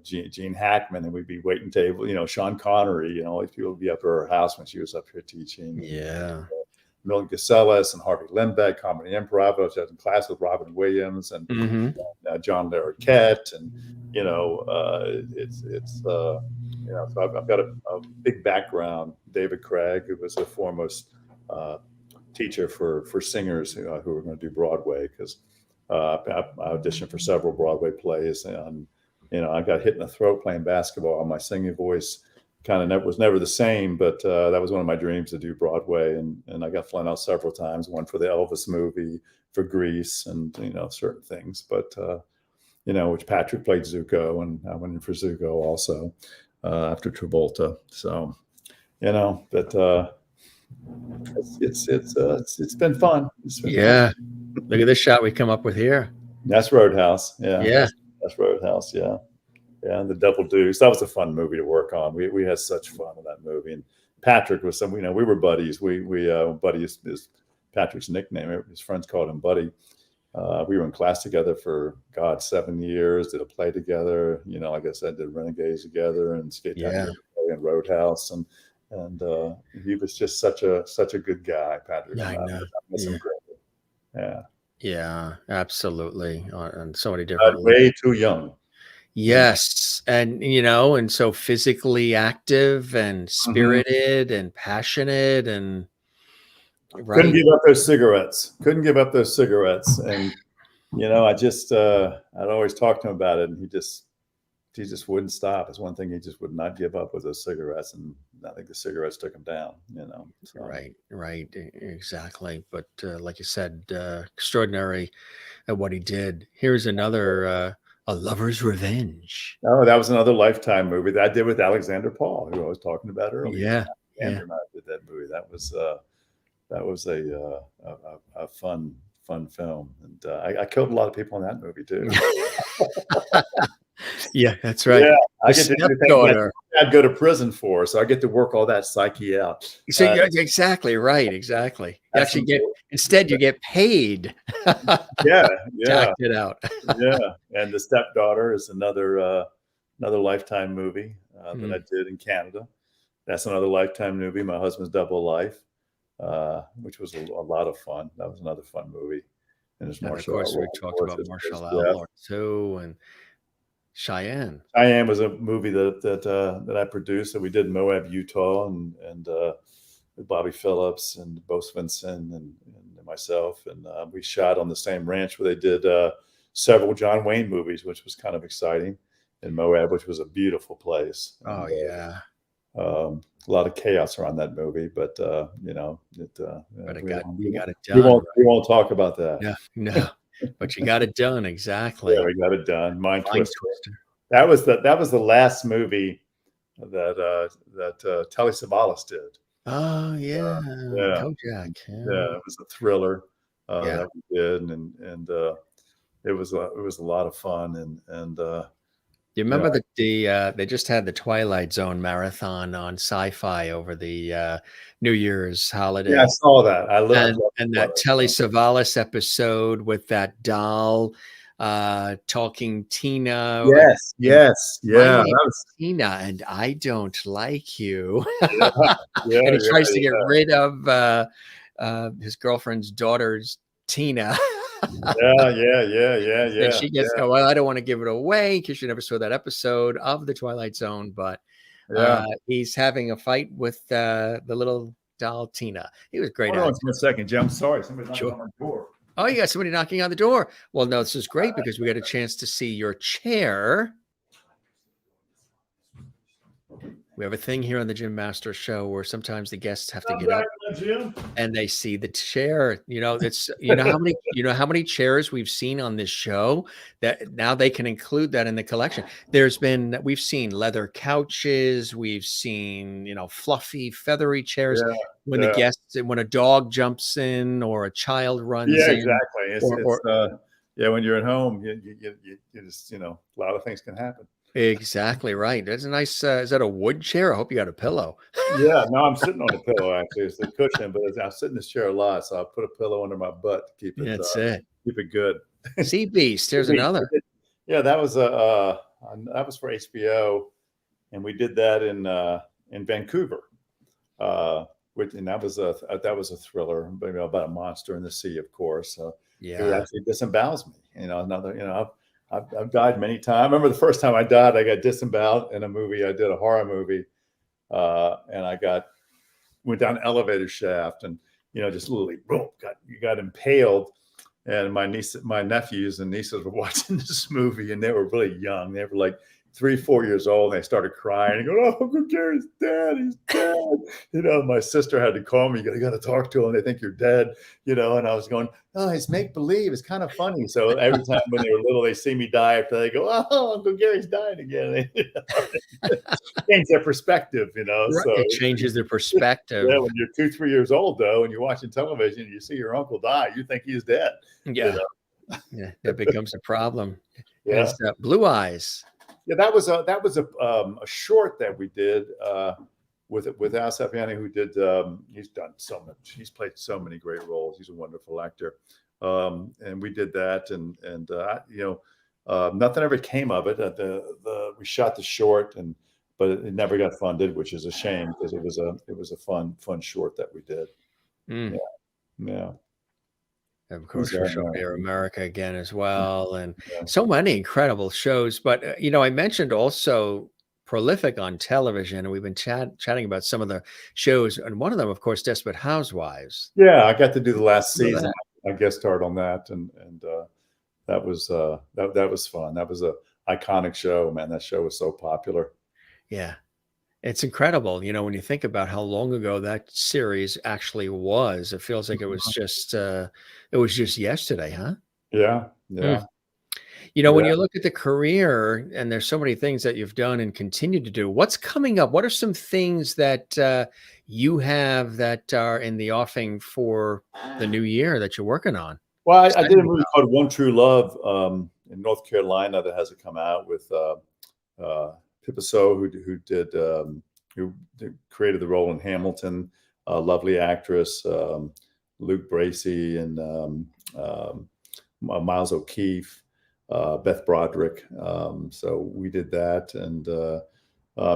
S2: Gene Hackman, and we'd be waiting table, Sean Connery, all these people would be up at her house when she was up here teaching.
S1: Yeah.
S2: Milton Casellas and Harvey Limbeck, comedy improv. I was in class with Robin Williams and John Larroquette, and so I've got a big background. David Craig, who was a foremost teacher for singers who were going to do Broadway, because I auditioned for several Broadway plays, and I got hit in the throat playing basketball. My singing voice kind of was never the same, but that was one of my dreams to do Broadway, and I got flown out several times. One for the Elvis movie, for Grease, and certain things. But which Patrick played Zuko, and I went in for Zuko also after Travolta. So but it's been fun.
S1: Fun. Look at this shot we come up with here.
S2: That's Roadhouse.
S1: Yeah.
S2: That's Roadhouse. Yeah. Yeah, and the Double Deuce. That was a fun movie to work on. We had such fun in that movie. And Patrick was we were buddies. Buddy is Patrick's nickname. His friends called him Buddy. We were in class together for 7 years. Did a play together. Like I said, did Renegades together and Skatetown U.S.A. and Roadhouse, and he was just such a good guy, Patrick.
S1: I know. Yeah, absolutely. On so many different
S2: way too young.
S1: Yes. And, and so physically active and spirited and passionate, and
S2: couldn't give up those cigarettes. And, I'd always talk to him about it, and he just wouldn't stop. It's one thing he just would not give up, with those cigarettes. And I think the cigarettes took him down, So.
S1: Right. Exactly. But like you said, extraordinary at what he did. Here's another, A Lover's Revenge.
S2: Oh, that was another Lifetime movie that I did with Alexander Paul, who I was talking about earlier.
S1: Yeah.
S2: Andrew and I did that movie. That was a fun film, and I killed a lot of people in that movie too.
S1: Yeah, that's right.
S2: Yeah, I get to do things I'd go to prison for, so I get to work all that psyche out.
S1: So exactly right, exactly. You actually you get paid.
S2: Yeah,
S1: Act it out.
S2: Yeah, and The Stepdaughter is another Lifetime movie that I did in Canada. That's another Lifetime movie. My Husband's Double Life, which was a lot of fun. That was another fun movie. And
S1: of course, we talked about Martial Outlaw too, and Cheyenne.
S2: Cheyenne was a movie that I produced, that we did in Moab, Utah, and Bobby Phillips and Bo Svensson and myself, and we shot on the same ranch where they did several John Wayne movies, which was kind of exciting, in Moab, which was a beautiful place.
S1: Oh, yeah.
S2: A lot of chaos around that movie, but but
S1: you got it done.
S2: We won't talk about that.
S1: No. But you got it done. Exactly.
S2: Yeah, we got it done. Mind Twister. That was the last movie that Telly Savalas did.
S1: Oh yeah. Kojak.
S2: Yeah, it was a thriller that we did, and it was a lot of fun, and
S1: you remember that they just had the Twilight Zone marathon on Sci-Fi over the New Year's holiday.
S2: Yeah, I saw that. I loved
S1: and that Telly Savalas episode with that doll Talking Tina.
S2: Yes,
S1: And
S2: yes,
S1: my
S2: yeah,
S1: name
S2: that
S1: is
S2: was
S1: Tina, and I don't like you.
S2: yeah, yeah,
S1: And he tries to
S2: yeah,
S1: get rid of his girlfriend's daughter's Tina.
S2: yeah, yeah, yeah, yeah,
S1: And
S2: yeah,
S1: she gets,
S2: yeah,
S1: oh, well, I don't want to give it away because you never saw that episode of The Twilight Zone, but
S2: yeah.
S1: he's having a fight with the little doll Tina. He was a great
S2: Hold on
S1: actor.
S2: just a second, Jim. I'm sorry, somebody's knocking
S1: Sure.
S2: on my door.
S1: Oh, you got somebody knocking on the door. Well, no, this is great because we got a chance to see your chair. We have a thing here on the Jim Masters show where sometimes the guests have to
S2: I'm
S1: get up
S2: back, Jim.
S1: and they see the chair. It's how many chairs we've seen on this show that now they can include that in the collection. We've seen leather couches, we've seen, fluffy, feathery chairs.
S2: Yeah, yeah,
S1: When a dog jumps in or a child runs
S2: yeah,
S1: in,
S2: exactly.
S1: or
S2: Yeah, when you're at home, you just, a lot of things can happen.
S1: exactly right. That's a nice. Is that a wood chair? I hope you got a pillow.
S2: Yeah, no, I'm sitting on a pillow actually. It's the cushion, but I sit in this chair a lot, so I put a pillow under my butt to
S1: That's it.
S2: keep it good.
S1: Sea Beast. There's another.
S2: Yeah, that was for HBO, and we did that in Vancouver. And that was a thriller, about a monster in the sea, of course. It
S1: Yeah.
S2: actually disembowels me. I've died many times. I remember the first time I died, I got disemboweled in a movie. I did a horror movie, and went down an elevator shaft, and just literally boom, got impaled. And my nephews and nieces were watching this movie, and they were really young. They were like 3, 4 years old. And they started crying and go, "Oh, Uncle Gary's dead. He's dead." My sister had to call me. You got to talk to him. They think you're dead. And I was going, "Oh, it's make believe. It's kind of funny." So every time when they were little, they see me die after they go, "Oh, Uncle Gary's dying again." Change their perspective,
S1: Right.
S2: So
S1: It changes their perspective.
S2: yeah, when you're 2, 3 years old though, and you're watching television, and you see your uncle die, you think he's dead.
S1: Yeah. Yeah. That becomes a problem.
S2: Yeah.
S1: Has blue eyes.
S2: Yeah, that was a short that we did with Al Sapiani, who did. He's done so much. He's played so many great roles. He's a wonderful actor, and we did that, and nothing ever came of it. We shot the short, but it never got funded, which is a shame because it was a fun short that we did.
S1: Mm.
S2: Yeah.
S1: Of course, for Show Air America again as well, and
S2: Yeah.
S1: so many incredible shows. But I mentioned also prolific on television, and we've been chatting about some of the shows, and one of them, of course, Desperate Housewives.
S2: Yeah, I got to do the last season.
S1: That.
S2: I guest starred on that, and that was that was fun. That was a iconic show, man. That show was so popular.
S1: Yeah. It's incredible, when you think about how long ago that series actually was. It feels like it was just yesterday, huh?
S2: Yeah, yeah.
S1: When you look at the career, and there's so many things that you've done and continue to do, what's coming up? What are some things that you have that are in the offing for the new year that you're working on?
S2: Well, I did a movie called One True Love in North Carolina that hasn't come out with Pippa So, who created the role in Hamilton, lovely actress, Luke Bracey, and Miles O'Keefe, Beth Broderick. So we did that, and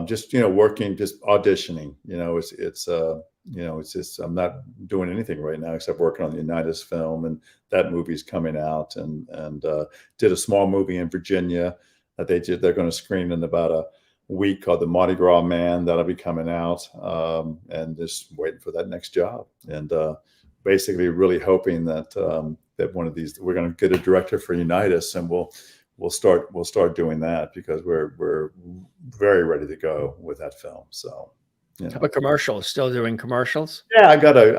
S2: just working, just auditioning. It's just I'm not doing anything right now except working on the Unitas film, and that movie's coming out, and did a small movie in Virginia that they're going to screen in about a week called The Mardi Gras Man. That'll be coming out, and just waiting for that next job, and basically really hoping that that one of these we're going to get a director for Unitas, and we'll start doing that because we're very ready to go with that film. So.
S1: How about commercials? Still doing commercials?
S2: Yeah, I got a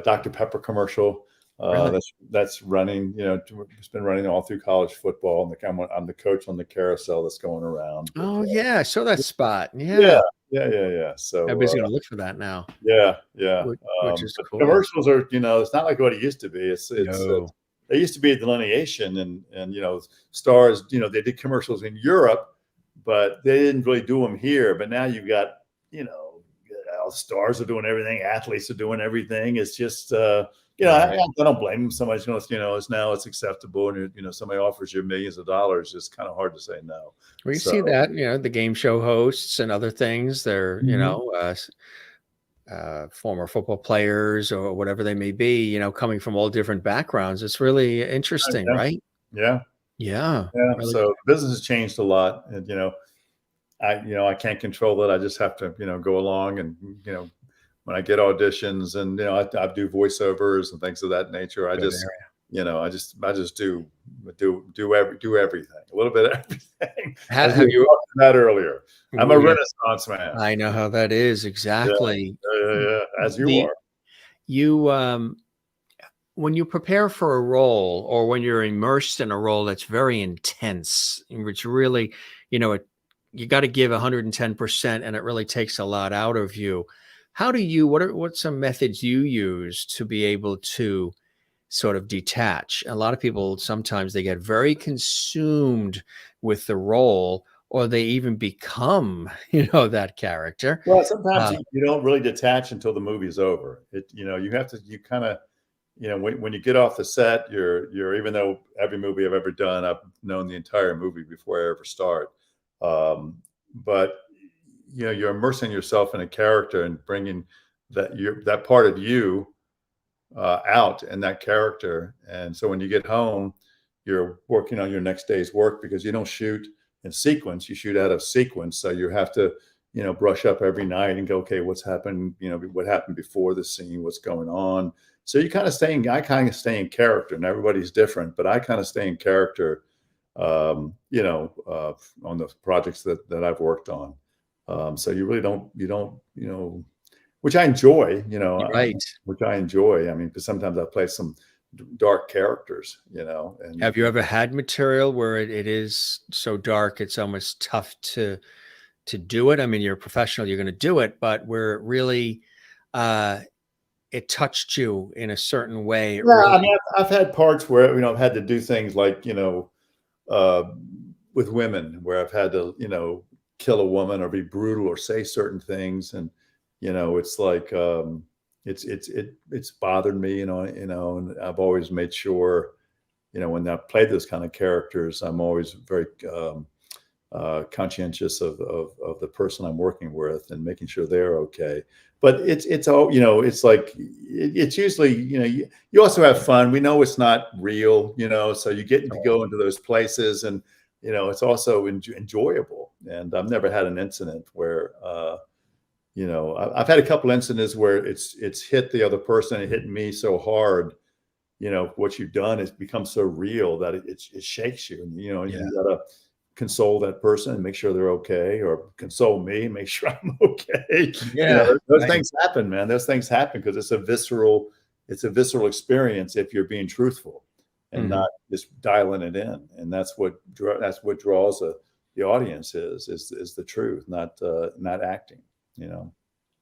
S2: Dr. Pepper commercial
S1: Really?
S2: that's running. It's been running all through college football, and I'm the coach on the carousel that's going around.
S1: Oh yeah, I saw that spot. Yeah.
S2: So
S1: Everybody's gonna look for that now.
S2: Yeah.
S1: Which is cool.
S2: Commercials are, it's not like what it used to be.
S1: No.
S2: There used to be a delineation, and stars. They did commercials in Europe, but they didn't really do them here. But now you've got, stars are doing everything. Athletes are doing everything. It's just, I
S1: Right.
S2: don't blame them. Somebody, it's now it's acceptable, and somebody offers you millions of dollars. It's kind of hard to say no.
S1: Well, you
S2: So,
S1: see that, the game show hosts and other things, they're,
S2: Mhm.
S1: former football players or whatever they may be, coming from all different backgrounds. It's really interesting,
S2: Yeah,
S1: right?
S2: yeah,
S1: Yeah.
S2: yeah.
S1: Really.
S2: So business has changed a lot, and I can't control it. I just have to go along, and when I get auditions, and I do voiceovers and things of that nature.
S1: Good area.
S2: I just do everything, a little bit of everything, as we
S1: Have
S2: were
S1: you,
S2: talking about earlier. I'm a
S1: yeah,
S2: Renaissance man.
S1: I know how that is
S2: Yeah,
S1: exactly.
S2: as you
S1: The
S2: are.
S1: you When you prepare for a role or when you're immersed in a role that's very intense, in which really, you got to give 110% and it really takes a lot out of you. How do you, what's some methods you use to be able to sort of detach? A lot of people, sometimes they get very consumed with the role or they even become, that character.
S2: Well, sometimes
S1: Uh,
S2: you don't really detach until the movie's over. You have to, you kind of, when you get off the set, even though every movie I've ever done, I've known the entire movie before I ever start. But you're immersing yourself in a character and bringing that part of you out in that character. And so when you get home, you're working on your next day's work because you don't shoot in sequence, you shoot out of sequence. So you have to, brush up every night and go, okay, what's happened? What happened before the scene, what's going on. So I kind of stay in character, and everybody's different, but I kind of stay in character, on the projects that I've worked on. So you really don't, which I enjoy,
S1: you're right.
S2: which I enjoy. I mean, because sometimes I play some dark characters, and
S1: Have you ever had material where it is so dark it's almost tough to do it? I mean, you're a professional, you're going to do it, but where it really uh it touched you in a certain way, it
S2: yeah, I
S1: really.
S2: mean, I've had parts where I've had to do things like uh, with women where I've had to kill a woman or be brutal or say certain things, and it's like it's bothered me, and I've always made sure when I played those kind of characters, I'm always very conscientious of the person I'm working with and making sure they're okay. But it's all it's like it's usually you also have fun. We know it's not real, so you get to go into those places, and it's also enjoyable. And I've never had an incident where I've had a couple incidents where it's hit the other person, it hit me so hard. What you've done has become so real that it shakes you, and
S1: Yeah.
S2: you gotta console that person and make sure they're okay, or console me, make sure I'm okay.
S1: Yeah,
S2: Those
S1: right.
S2: things happen, man. Those things happen because it's a visceral experience if you're being truthful and
S1: Mhm.
S2: not just dialing it in. And that's what draws the audience is the truth, not acting. You know.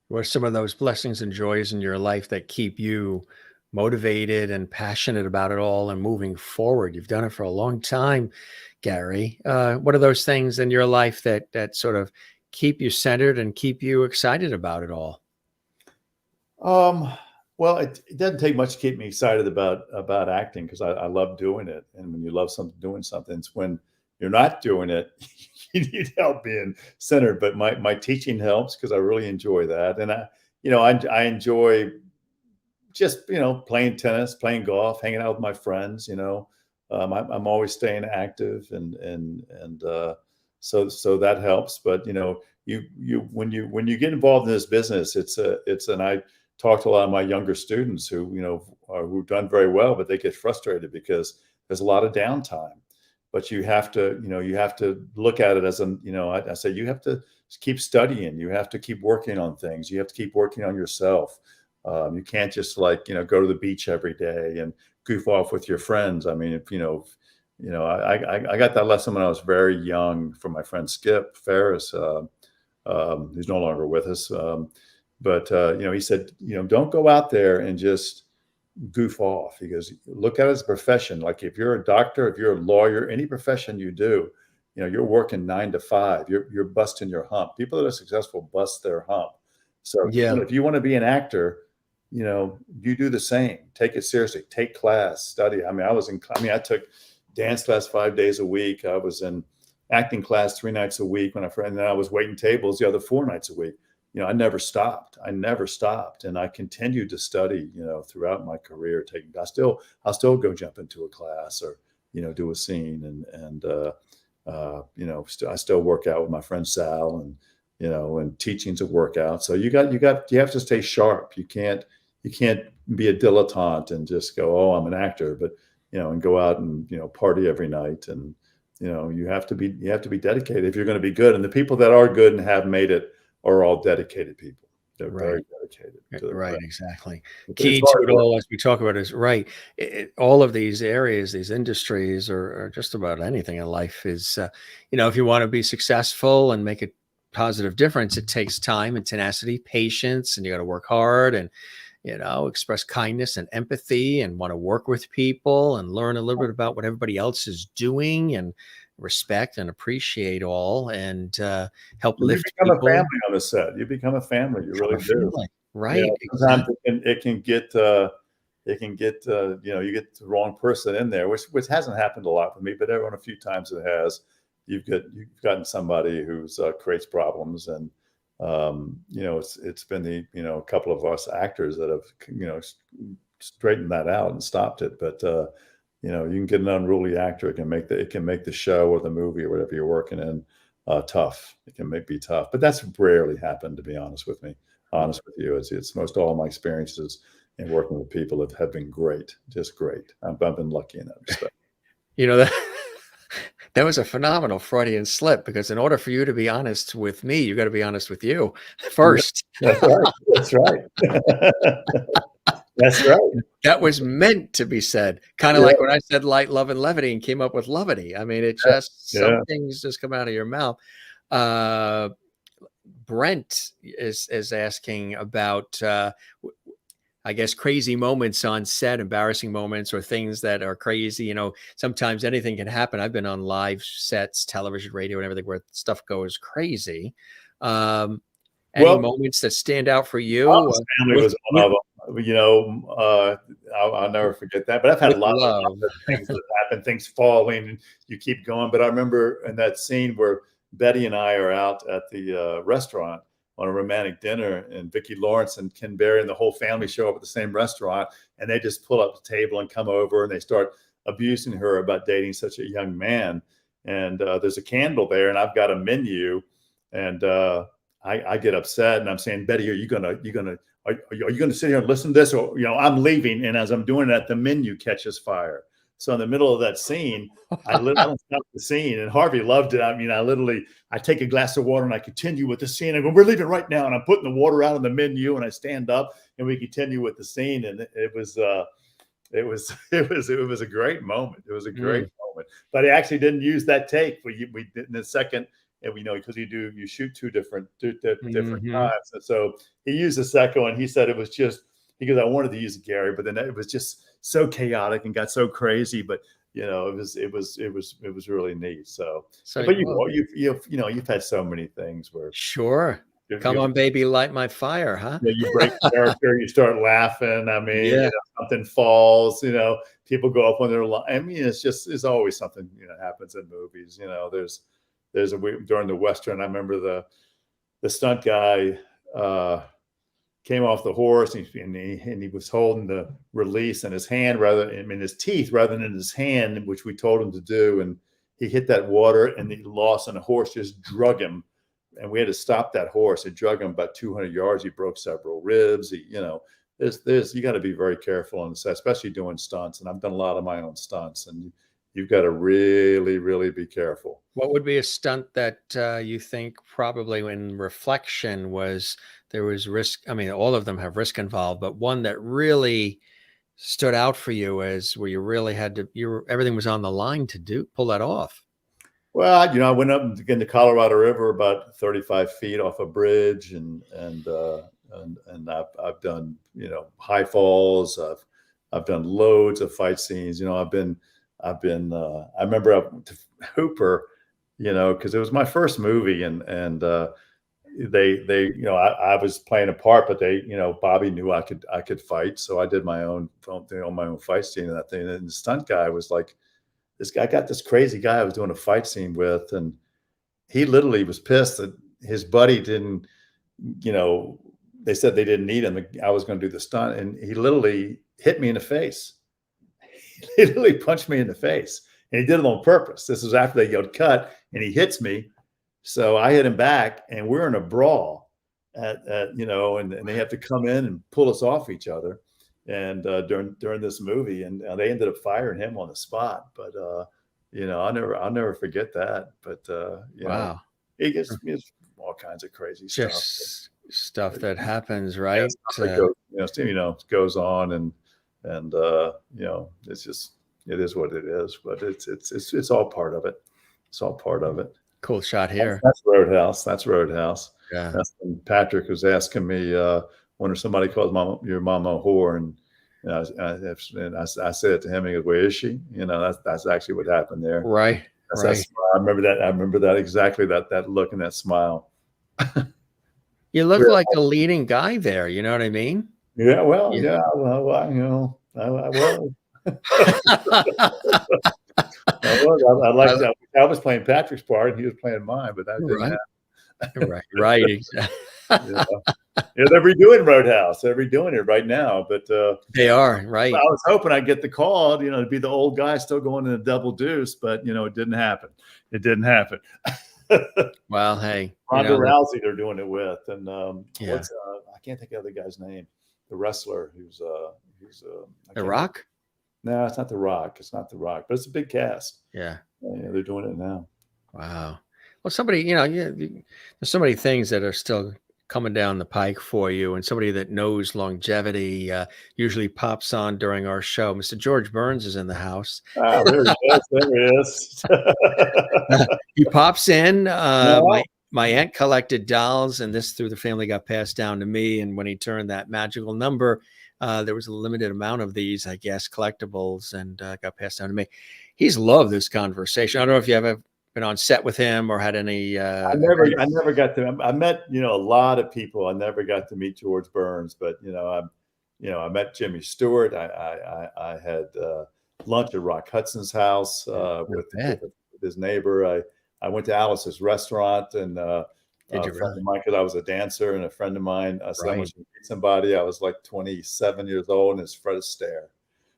S1: What are some of those blessings and joys in your life that keep you motivated and passionate about it all and moving forward? You've done it for a long time, Gary. What are those things in your life that sort of keep you centered and keep you excited about it all?
S2: Um, well, it doesn't take much to keep me excited about acting because I love doing it. And when you love something, doing something, it's when you're not doing it, you need help being centered. But my teaching helps because I really enjoy that, and I enjoy just playing tennis, playing golf, hanging out with my friends. I'm always staying active, and so that helps. But you when you get involved in this business, and I talk to a lot of my younger students who who've done very well, but they get frustrated because there's a lot of downtime. But you have to look at it as I say you have to keep studying, you have to keep working on things, you have to keep working on yourself. You can't just go to the beach every day and goof off with your friends. I mean, if I got that lesson when I was very young from my friend Skip Ferris, who's no longer with us. But he said, don't go out there and just goof off. He goes, look at it as a profession. Like if you're a doctor, if you're a lawyer, any profession you do, you're working 9 to 5. You're busting your hump. People that are successful bust their hump. So
S1: Yeah.
S2: if you want to be an actor, you do the same. Take it seriously. Take class, study. I mean, I took dance class 5 days a week. I was in acting class 3 nights a week and then I was waiting tables the other 4 nights a week. I never stopped. And I continued to study, throughout my career. I'll still go jump into a class or, do a scene I still work out with my friend Sal and teaching's a workout. So you have to stay sharp. You can't be a dilettante and just go, oh, I'm an actor, but, and go out and, party every night. And, you have to be dedicated if you're going to be good. And the people that are good and have made it are all dedicated people. They're very dedicated.
S1: Right, exactly. Key to it all, as we talk about, is all of these areas, these industries, or just about anything in life is, if you want to be successful and make a positive difference, it takes time and tenacity, patience, and you got to work hard and, express kindness and empathy and want to work with people and learn a little bit about what everybody else is doing and respect and appreciate all and help lift
S2: people. You become
S1: people.
S2: a family on the set. You become a family. You really do.
S1: Right.
S2: Sometimes it can get you get the wrong person in there, which hasn't happened a lot for me, but a few times it has. You've gotten somebody who's creates problems, and it's been a couple of us actors that have straightened that out and stopped it. But you can get an unruly actor. It can make the show or the movie or whatever you're working in tough. It can be tough, but that's rarely happened, to be honest with you. It's most all of my experiences in working with people have been great, just great. I've been lucky in that respect.
S1: That was a phenomenal Freudian slip, because in order for you to be honest with me, you got to be honest with you first.
S2: That's right. That's right. That's right.
S1: That was meant to be said. Kind of like when I said light, love, and levity and came up with levity. I mean, some things just come out of your mouth. Brent is asking about, I guess, crazy moments on set, embarrassing moments or things that are crazy. Sometimes anything can happen. I've been on live sets, television, radio, and everything where stuff goes crazy. Any moments that stand out for you?
S2: Family was one of them. I'll never forget that. But I've had a lot of things that happen, things falling, and you keep going. But I remember in that scene where Betty and I are out at the restaurant on a romantic dinner, and Vicki Lawrence and Ken Berry and the whole family show up at the same restaurant, and they just pull up the table and come over and they start abusing her about dating such a young man. And there's a candle there, and I've got a menu, and I get upset, and I'm saying, Betty, are you gonna sit here and listen to this, or I'm leaving? And as I'm doing that, the menu catches fire. So in the middle of that scene, I don't stop the scene, and Harvey loved it. I mean, I take a glass of water and I continue with the scene. I go, we're leaving right now, and I'm putting the water out on the menu, and I stand up and we continue with the scene. And it was a great moment. It was a great moment. But I actually didn't use that take. We did in the second, and because you shoot two different times. And so he used the second one. He said it was just because I wanted to use Gary, but then it was just so chaotic and got so crazy. But it was really neat. So but you've had so many things where
S1: come on, baby, light my fire, huh?
S2: You break the character, you start laughing. I mean, something falls. People go up on their line. I mean, it's always something happens in movies. There's during the Western, I remember the stunt guy came off the horse, and he was holding the release in his hand his teeth rather than in his hand, which we told him to do. And he hit that water, and he lost, and the horse just drug him. And we had to stop that horse. It drug him about 200 yards. He broke several ribs. You got to be very careful on the set, especially doing stunts. And I've done a lot of my own stunts, and you've got to really, really be careful.
S1: What would be a stunt that you think probably in reflection there was risk? I mean, all of them have risk involved, but one that really stood out for you as where you really had to, everything was on the line to pull that off?
S2: Well, I went up in the Colorado River about 35 feet off a bridge, and I've done high falls. I've done loads of fight scenes. I remember Hooper, because it was my first movie, and they, I was playing a part, but they, Bobby knew I could fight. So I did my own thing on my own fight scene and that thing. And the stunt guy was like, this guy got this crazy guy I was doing a fight scene with. And he literally was pissed that his buddy didn't, they said they didn't need him. I was going to do the stunt. And he literally hit me in the face. He literally punched me in the face. And he did it on purpose. This was after they yelled cut, and he hits me. So I hit him back, and we're in a brawl and they have to come in and pull us off each other. And during this movie, and they ended up firing him on the spot. But I'll never forget that. But
S1: Wow.
S2: It's all kinds of crazy
S1: Just stuff that happens, right?
S2: Goes on, and it's just, it is what it is. But it's all part of it. It's all part of it.
S1: Cool shot here.
S2: That's Roadhouse. That's Roadhouse.
S1: Yeah.
S2: That's when Patrick was asking me, when somebody calls your mama a whore, and I said it to him. He goes, "Where is she?" That's actually what happened there.
S1: Right.
S2: Right. I remember that. I remember that exactly. That look and that smile.
S1: You look like a leading guy there. You know what I mean?
S2: Yeah. Well. Yeah. Well. I was. I was playing Patrick's part, and he was playing mine, but that didn't happen.
S1: Right. Exactly.
S2: They're redoing Roadhouse. They're redoing it right now, but
S1: they are right.
S2: I was hoping I'd get the call, to be the old guy still going in a double deuce, but it didn't happen. It didn't happen.
S1: Well, hey,
S2: Ronda Rousey, they're doing it with, and I can't think of the guy's name. The wrestler who's
S1: The Rock.
S2: No, it's not The Rock. It's not The Rock, but it's a big cast.
S1: Yeah,
S2: they're doing it now.
S1: Wow. Well, somebody, there's so many things that are still coming down the pike for you, and somebody that knows longevity usually pops on during our show. Mr. George Burns is in the house.
S2: Oh, there he is. There he is.
S1: He pops in. My aunt collected dolls, and this through the family got passed down to me. And when he turned that magical number, there was a limited amount of these, I guess, collectibles, and got passed down to me. He's loved this conversation. I don't know if you ever been on set with him or had any.
S2: I never got to. I met a lot of people. I never got to meet George Burns, but I met Jimmy Stewart. I had lunch at Rock Hudson's house with his neighbor. I went to Alice's restaurant, and a friend of mine, because I was a dancer, and a friend of mine, someone should meet somebody. I was like 27 years old, and it's Fred Astaire.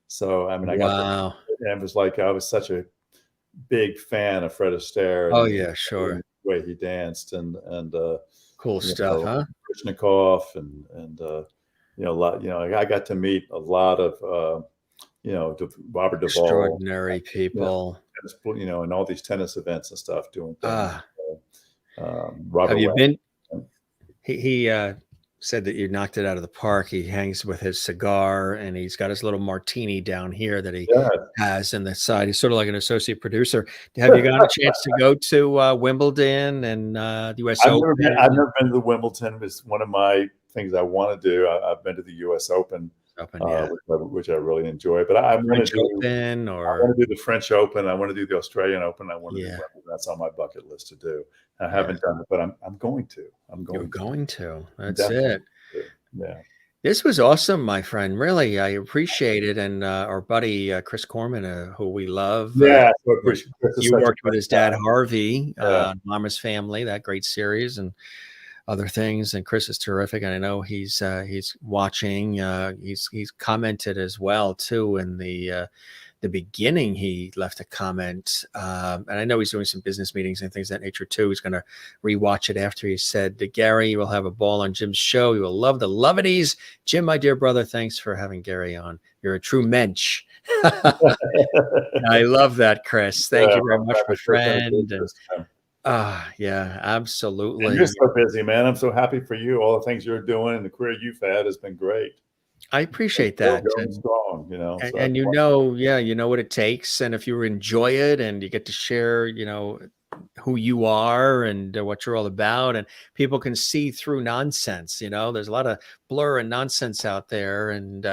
S2: So I mean, I got and it was like I was such a big fan of Fred Astaire.
S1: Oh yeah, sure.
S2: The way he danced and
S1: cool stuff, huh?
S2: Krishnikov and a lot. I got to meet a lot of Robert Duvall,
S1: extraordinary people.
S2: And all these tennis events and stuff doing things.
S1: Robert, have you been? He said that you knocked it out of the park. He hangs with his cigar, and he's got his little martini down here that he has in the side. He's sort of like an associate producer. Have you got a chance to go to Wimbledon and the U.S. Open?
S2: I've never been to Wimbledon. It's one of my things I want to do. I've been to the U.S. Open. Which I really enjoy, but I want to do the French Open. I want to do the Australian Open. I want to do that's on my bucket list to do. I haven't done it, but I'm going to.
S1: You're going to. That's it.
S2: Yeah.
S1: This was awesome, my friend. Really, I appreciate it. And our buddy Chris Corman, who we love. You worked with his dad Harvey, Mama's Family, that great series, and other things, and Chris is terrific, and I know he's watching. He's commented as well too. In the beginning, he left a comment, and I know he's doing some business meetings and things of that nature too. He's going to rewatch it after. He said, "Gary, you will have a ball on Jim's show. You will love the lovities. Jim, my dear brother, thanks for having Gary on. You're a true mensch." I love that, Chris. Thank you very much, my friend. Yeah, absolutely.
S2: And you're so busy, man. I'm so happy for you. All the things you're doing and the career you've had has been great.
S1: I appreciate that.
S2: Strong,
S1: and you know what it takes. And if you enjoy it and you get to share, who you are and what you're all about, and people can see through nonsense. There's a lot of blur and nonsense out there, and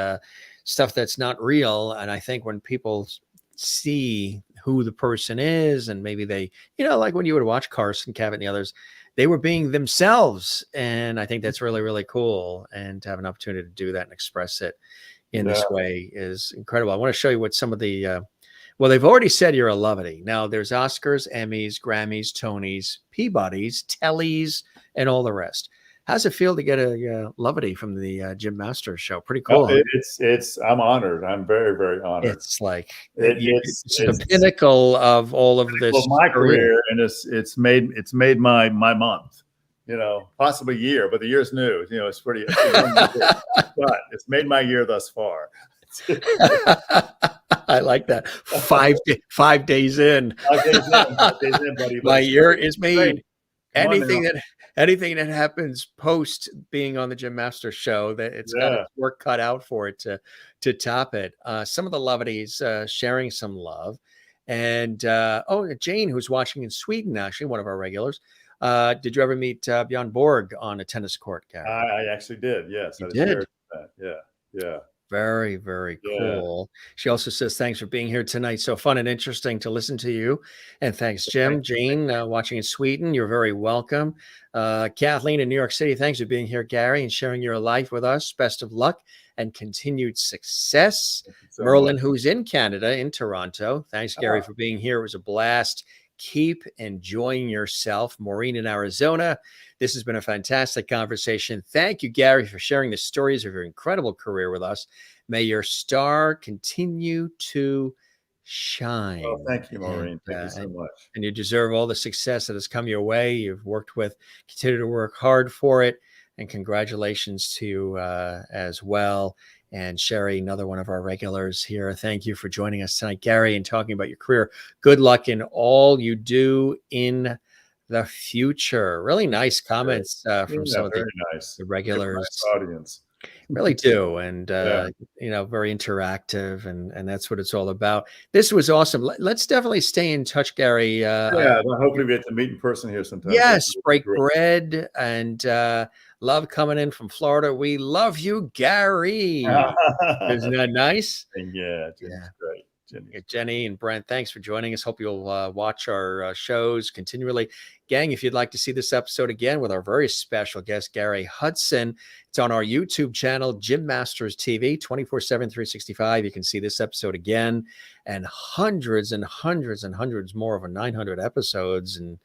S1: stuff that's not real. And I think when people see who the person is, and maybe they, like when you would watch Carson, Cavett, and the others, they were being themselves. And I think that's really, really cool. And to have an opportunity to do that and express it in this way is incredible. I want to show you what some of the, well, they've already said you're a Loverty. Now there's Oscars, Emmys, Grammys, Tonys, Peabodys, Tellys, and all the rest. How's it feel to get a Loverty from the Jim Masters show? Pretty cool.
S2: I'm honored. I'm very, very honored.
S1: It's like it's the pinnacle of all of this.
S2: Well, my career, and it's made my month, possibly year, but the year's new. It's pretty, but it's made my year thus far.
S1: I like that. 5 days in. 5 days in, buddy. My year is made. Anything that happens post being on the Jim Masters show, that it's got its work cut out for it to top it. Some of the Loveties sharing some love. And Jane, who's watching in Sweden, actually, one of our regulars. Did you ever meet Bjorn Borg on a tennis court, Gary?
S2: I actually did, yes.
S1: You did?
S2: Yeah.
S1: Very, very cool. She also says, thanks for being here tonight. So fun and interesting to listen to you. And thanks, Jim. Jane, watching in Sweden, you're very welcome. Kathleen in New York City, thanks for being here, Gary, and sharing your life with us. Best of luck and continued success. So Merlin, who's in Canada, in Toronto. Thanks, Gary, for being here. It was a blast. Keep enjoying yourself. Maureen in Arizona. This has been a fantastic conversation. Thank you, Gary, for sharing the stories of your incredible career with us. May your star continue to shine.
S2: Oh, thank you, Maureen. Thank you so much.
S1: And you deserve all the success that has come your way. You've worked with, continue to work hard for it. And congratulations to you as well. And Sherry, another one of our regulars here. Thank you for joining us tonight, Gary, and talking about your career. Good luck in all you do in the future. Really nice comments from some of the regulars.
S2: Nice audience.
S1: Really do. And, very interactive. And that's what it's all about. This was awesome. Let's definitely stay in touch, Gary.
S2: Hopefully we get to meet in person here sometime.
S1: Yes, break bread and love coming in from Florida. We love you, Gary. Isn't that nice?
S2: Yeah, Jenny's great.
S1: Jenny and Brent, thanks for joining us. Hope you'll watch our shows continually. Gang, if you'd like to see this episode again with our very special guest, Gary Hudson, it's on our YouTube channel, Jim Masters TV, 24/7, 365. You can see this episode again and hundreds and hundreds and hundreds more, over 900 episodes in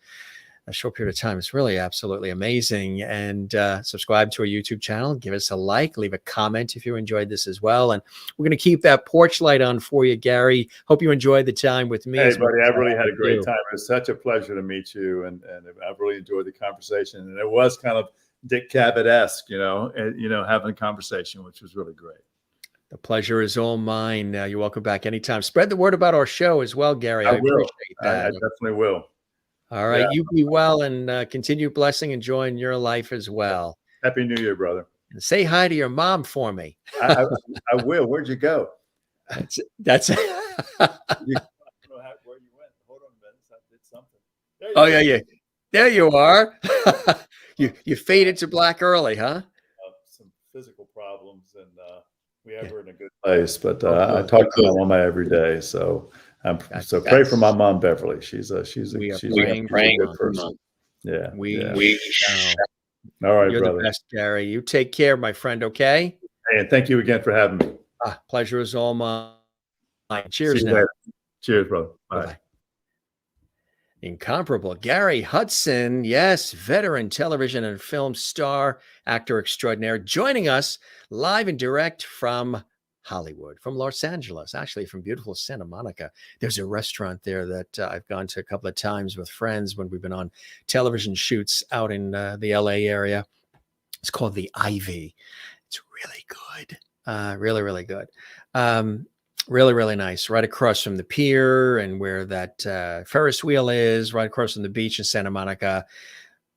S1: a short period of time. It's really absolutely amazing. And subscribe to our YouTube channel. Give us a like. Leave a comment if you enjoyed this as well. And we're going to keep that porch light on for you, Gary. Hope you enjoyed the time with me.
S2: Hey, buddy, I really had a great time. It was such a pleasure to meet you. And I've really enjoyed the conversation. And it was kind of Dick Cavett-esque, having a conversation, which was really great.
S1: The pleasure is all mine. You're welcome back anytime. Spread the word about our show as well, Gary. I appreciate that.
S2: I definitely will.
S1: All right. You be well and continue blessing and joy in your life as well.
S2: Happy New Year, brother.
S1: And say hi to your mom for me.
S2: I will. Where'd you go?
S1: That's it.
S2: I don't know where you went. Hold on a minute. I did something.
S1: Oh, yeah. There you are. You faded to black early, huh?
S2: Some physical problems, and we were in a good place. But I talk to my mama every day, so pray for my mom, Beverly. She's a good person. Yeah. All right,
S1: you're
S2: brother.
S1: The best, Gary. You take care, my friend. Okay.
S2: Hey, and thank you again for having me.
S1: Pleasure is all mine. Cheers now.
S2: Later. Cheers, brother. Bye.
S1: Bye-bye. Incomparable Gary Hudson, yes, veteran television and film star, actor extraordinaire, joining us live and direct from Hollywood, from Los Angeles, actually from beautiful Santa Monica. There's a restaurant there that I've gone to a couple of times with friends when we've been on television shoots out in the LA area. It's called the Ivy. It's really good. Really, really good. Really, really nice. Right across from the pier and where that Ferris wheel is, right across from the beach in Santa Monica.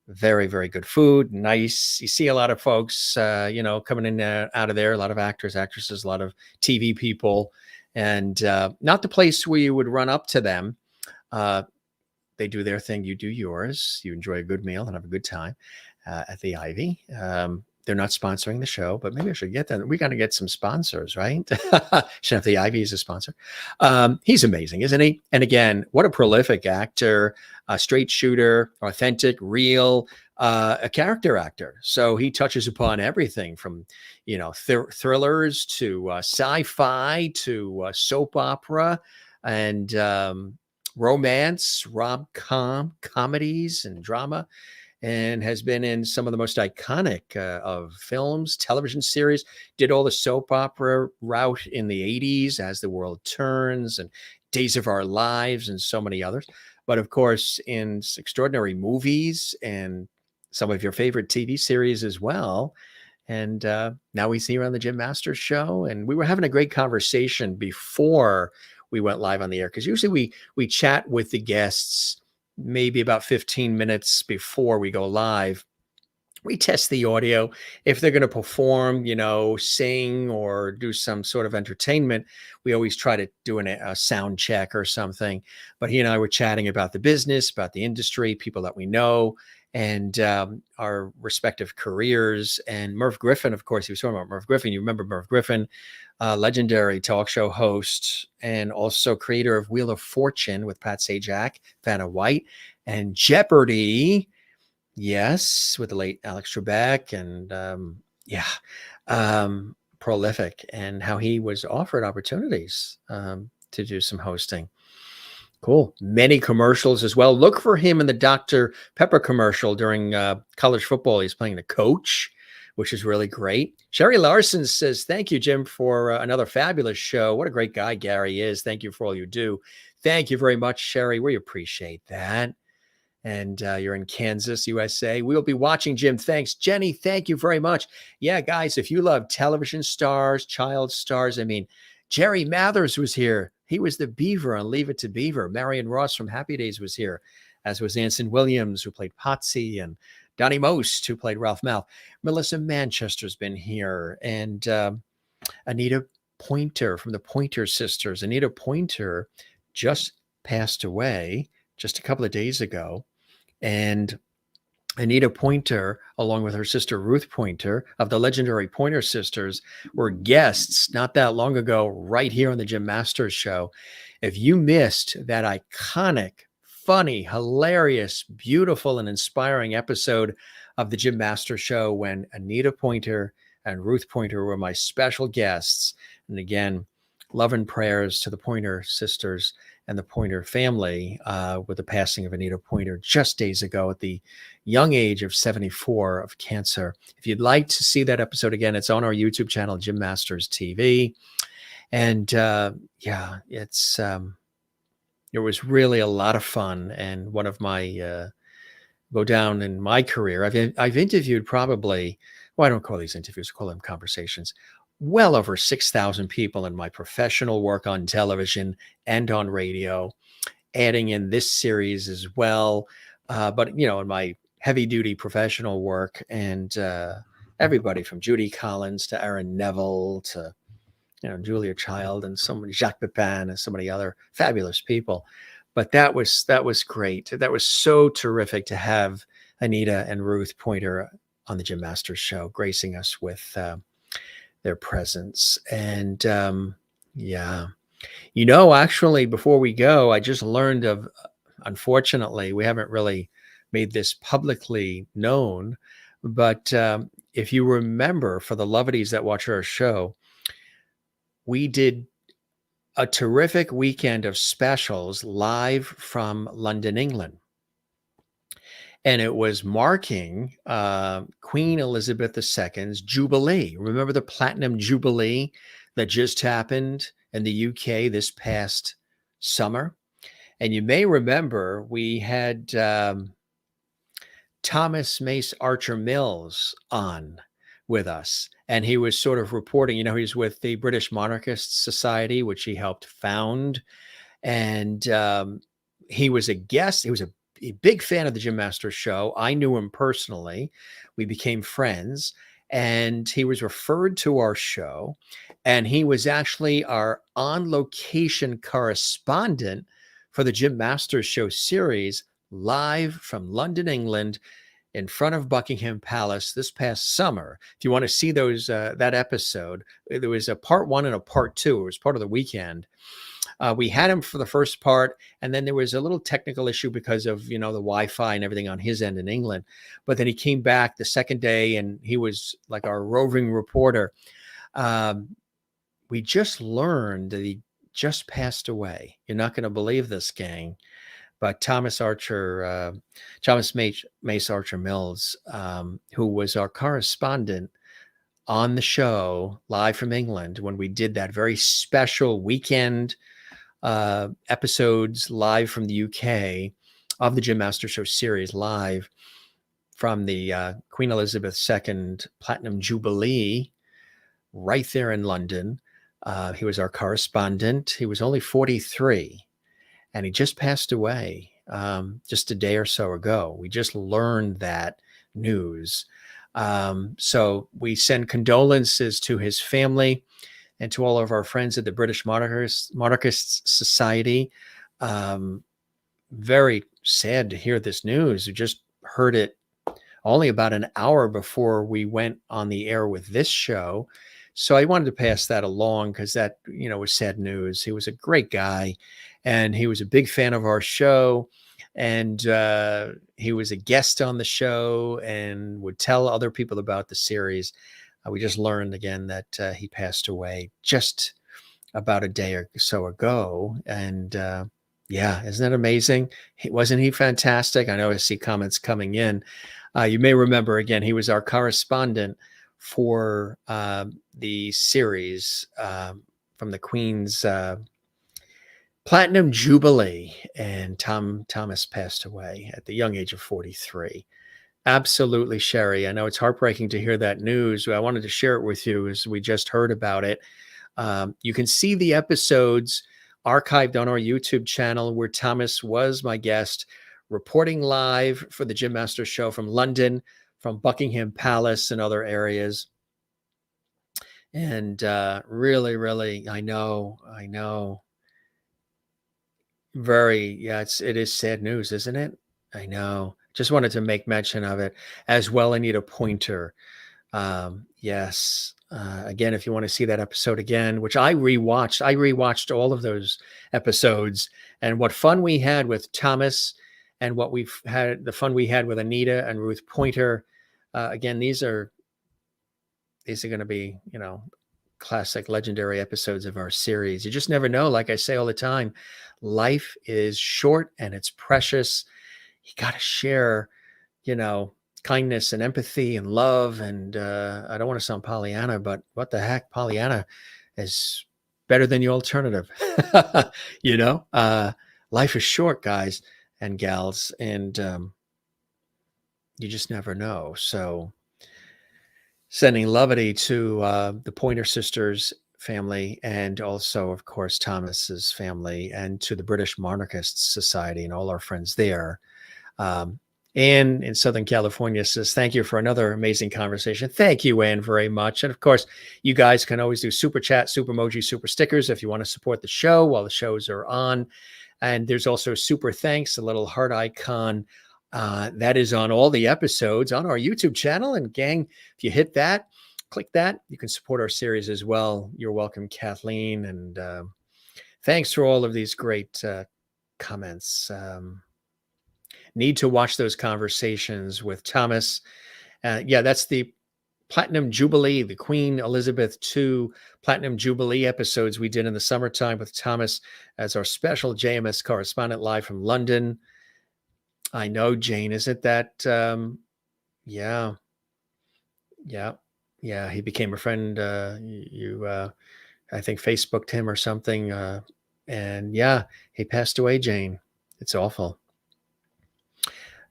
S1: Very, very good food. Nice. You see a lot of folks, coming in out of there. A lot of actors, actresses, a lot of TV people, and not the place where you would run up to them. They do their thing. You do yours. You enjoy a good meal and have a good time at the Ivy. They're not sponsoring the show, but maybe I should get them. We got to get some sponsors, right? Should have the Ivy as a sponsor. He's amazing, isn't he? And again, what a prolific actor, a straight shooter, authentic, real, a character actor. So he touches upon everything from, thrillers to sci-fi to soap opera and romance, rom-com, comedies, and drama, and has been in some of the most iconic of films, television series, did all the soap opera route in the 80s, As the World Turns and Days of Our Lives and so many others. But of course, in extraordinary movies and some of your favorite TV series as well. And now he's here on the Jim Masters Show. And we were having a great conversation before we went live on the air, because usually we chat with the guests maybe about 15 minutes before we go live. We test the audio. If they're going to perform, sing or do some sort of entertainment, we always try to do a sound check or something. But he and I were chatting about the business, about the industry, people that we know, and our respective careers. And Merv Griffin, of course, he was talking about Merv Griffin. You remember Merv Griffin, legendary talk show host, and also creator of Wheel of Fortune with Pat Sajak, Vanna White, and Jeopardy! Yes, with the late Alex Trebek, and prolific, and how he was offered opportunities to do some hosting. Cool. Many commercials as well. Look for him in the Dr. Pepper commercial during college football. He's playing the coach, which is really great. Sherry Larson says, thank you, Jim, for another fabulous show. What a great guy Gary is. Thank you for all you do. Thank you very much, Sherry. We appreciate that. And you're in Kansas, USA. We'll be watching, Jim. Thanks. Jenny, thank you very much. Yeah, guys, if you love television stars, child stars, Jerry Mathers was here. He was the Beaver on Leave It to Beaver. Marion Ross from Happy Days was here, as was Anson Williams, who played Potsy, and Donnie Most, who played Ralph Malph. Melissa Manchester's been here, and Anita Pointer from the Pointer Sisters. Anita Pointer just passed away just a couple of days ago. And Anita Pointer, along with her sister Ruth Pointer of the legendary Pointer Sisters, were guests not that long ago right here on the Jim Masters Show. If you missed that iconic, funny, hilarious, beautiful, and inspiring episode of the Jim Masters Show when Anita Pointer and Ruth Pointer were my special guests, and again, love and prayers to the Pointer Sisters and the Pointer family with the passing of Anita Pointer just days ago at the young age of 74 of cancer. If you'd like to see that episode again, it's on our YouTube channel, Jim Masters TV. And it was really a lot of fun, and one of my go down in my career. I've interviewed probably, well, I don't call these interviews, I call them conversations, well over 6,000 people in my professional work on television and on radio, adding in this series as well. But, in my heavy duty professional work, and everybody from Judy Collins to Aaron Neville to, Julia Child and Jacques Pepin and so many other fabulous people. But that was great. That was so terrific to have Anita and Ruth Pointer on the Jim Masters Show, gracing us with their presence. And actually, before we go, I just learned of, unfortunately, we haven't really made this publicly known, but if you remember, for the lovedies that watch our show, we did a terrific weekend of specials live from London, England. And it was marking Queen Elizabeth II's Jubilee. Remember the Platinum Jubilee that just happened in the UK this past summer? And you may remember we had Thomas Mace Archer Mills on with us. And he was sort of reporting, he's with the British Monarchist Society, which he helped found. And he was a guest. He was a big fan of the Jim Masters Show. I knew him personally. We became friends, and he was referred to our show, and he was actually our on-location correspondent for the Jim Masters Show series live from London, England. in front of Buckingham Palace this past summer. If you want to see those that episode, there was a part 1 and a part 2. It was part of the weekend. We had him for the first part, and then there was a little technical issue because of the Wi-Fi and everything on his end in England. But then he came back the second day, and he was like our roving reporter. We just learned that he just passed away. You're not going to believe this, gang. But Thomas Mace Archer Mills, who was our correspondent on the show live from England when we did that very special weekend episodes live from the UK of the Jim Master Show series, live from the Queen Elizabeth II Platinum Jubilee right there in London. He was our correspondent. He was only 43. And he just passed away just a day or so ago. We just learned that news. So we send condolences to his family and to all of our friends at the British Monarchist Society. Very sad to hear this news. We just heard it only about an hour before we went on the air with this show. So I wanted to pass that along because that, was sad news. He was a great guy, and he was a big fan of our show, and he was a guest on the show and would tell other people about the series. We just learned again that he passed away just about a day or so ago. And yeah, isn't that amazing? Wasn't he fantastic? I know I see comments coming in. You may remember, again, he was our correspondent for the series from the Queen's Platinum Jubilee, and Thomas passed away at the young age of 43. Absolutely, Sherry. I know it's heartbreaking to hear that news. I wanted to share it with you as we just heard about it. You can see the episodes archived on our YouTube channel where Thomas was my guest, reporting live for the Jim Master Show from London, from Buckingham Palace and other areas. And really, really, I know. It is sad news, isn't it? I know. Just wanted to make mention of it as well. I need a pointer. Yes. Again, if you want to see that episode again, which I rewatched all of those episodes, and what fun we had with Thomas, and the fun we had with Anita and Ruth Pointer. Again, these are going to be, classic legendary episodes of our series. You just never know. Like I say all the time, life is short and it's precious. You got to share, kindness and empathy and love. And I don't want to sound Pollyanna, but what the heck, Pollyanna is better than the alternative. Life is short, guys and gals, and you just never know. So sending levity to the Pointer Sisters family, and also, of course, Thomas's family, and to the British Monarchist Society and all our friends there. Anne in Southern California says, thank you for another amazing conversation. Thank you, Anne, very much. And of course, you guys can always do super chat, super emoji, super stickers if you want to support the show while the shows are on. And there's also super thanks, a little heart icon. That is on all the episodes on our YouTube channel. And gang, if you hit that, click that, you can support our series as well. You're welcome, Kathleen. And thanks for all of these great comments. Need to watch those conversations with Thomas. That's the Platinum Jubilee, the Queen Elizabeth II Platinum Jubilee episodes we did in the summertime with Thomas as our special JMS correspondent live from London. I know, Jane, isn't that? Yeah. He became a friend. I think Facebooked him or something. And yeah, he passed away, Jane. It's awful.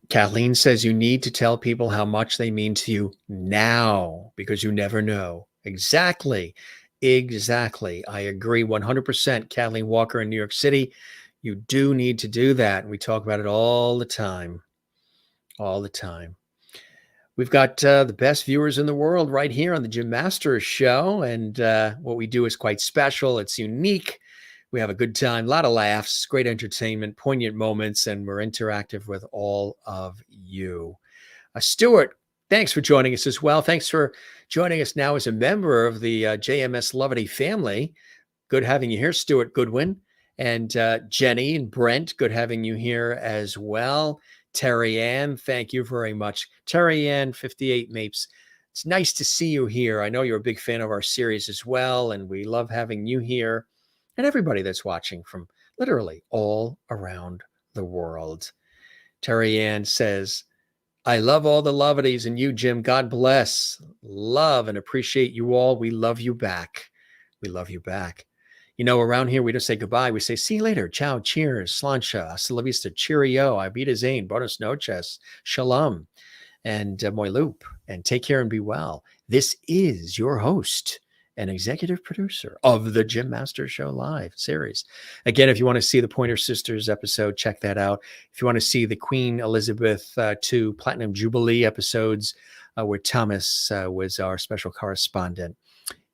S1: Kathleen says you need to tell people how much they mean to you now, because you never know. Exactly. I agree 100%. Kathleen Walker in New York City. You do need to do that. We talk about it all the time. We've got the best viewers in the world right here on the Jim Masters Show. And what we do is quite special. It's unique. We have a good time, a lot of laughs, great entertainment, poignant moments, and we're interactive with all of you. Stuart, thanks for joining us as well. Thanks for joining us now as a member of the JMS Lovity family. Good having you here, Stuart Goodwin. And Jenny and Brent, good having you here as well. Terry Ann, thank you very much. Terry Ann, 58 Mapes. It's nice to see you here. I know you're a big fan of our series as well, and we love having you here and everybody that's watching from literally all around the world. Terry Ann says, I love all the Lovities and you, Jim. God bless. Love and appreciate you all. We love you back. We love you back. You know, around here, we don't say goodbye. We say, see you later. Ciao, cheers, slancha, hasta la vista, cheerio, Abida Zane, buenos noches, shalom, and moi loop, and take care and be well. This is your host and executive producer of the Jim Masters Show Live series. Again, if you want to see the Pointer Sisters episode, check that out. If you want to see the Queen Elizabeth II Platinum Jubilee episodes, where Thomas was our special correspondent,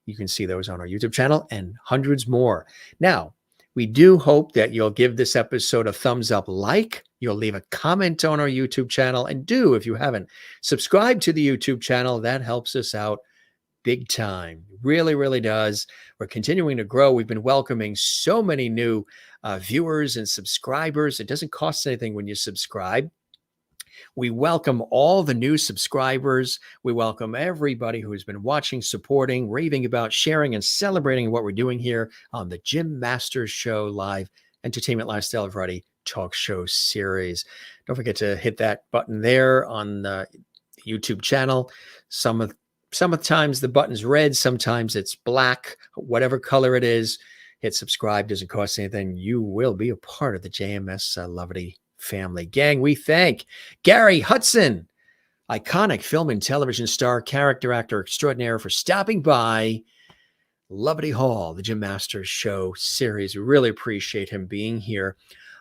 S1: you can see those on our YouTube channel and hundreds more. Now, we do hope that you'll give this episode a thumbs up like, you'll leave a comment on our YouTube channel, and do, if you haven't, subscribe to the YouTube channel. That helps us out big time. Really, really does. We're continuing to grow. We've been welcoming so many new viewers and subscribers. It doesn't cost anything when you subscribe. We welcome all the new subscribers. We welcome everybody who has been watching, supporting, raving about, sharing, and celebrating what we're doing here on the Jim Masters Show Live Entertainment Lifestyle Variety Talk Show Series. Don't forget to hit that button there on the YouTube channel. Sometimes the button's red, sometimes it's black, whatever color it is. Hit subscribe, doesn't cost anything. You will be a part of the JMS Lovity family. Gang, we thank Gary Hudson, iconic film and television star, character actor extraordinaire, for stopping by Lovity Hall, the Jim Masters Show series. We really appreciate him being here.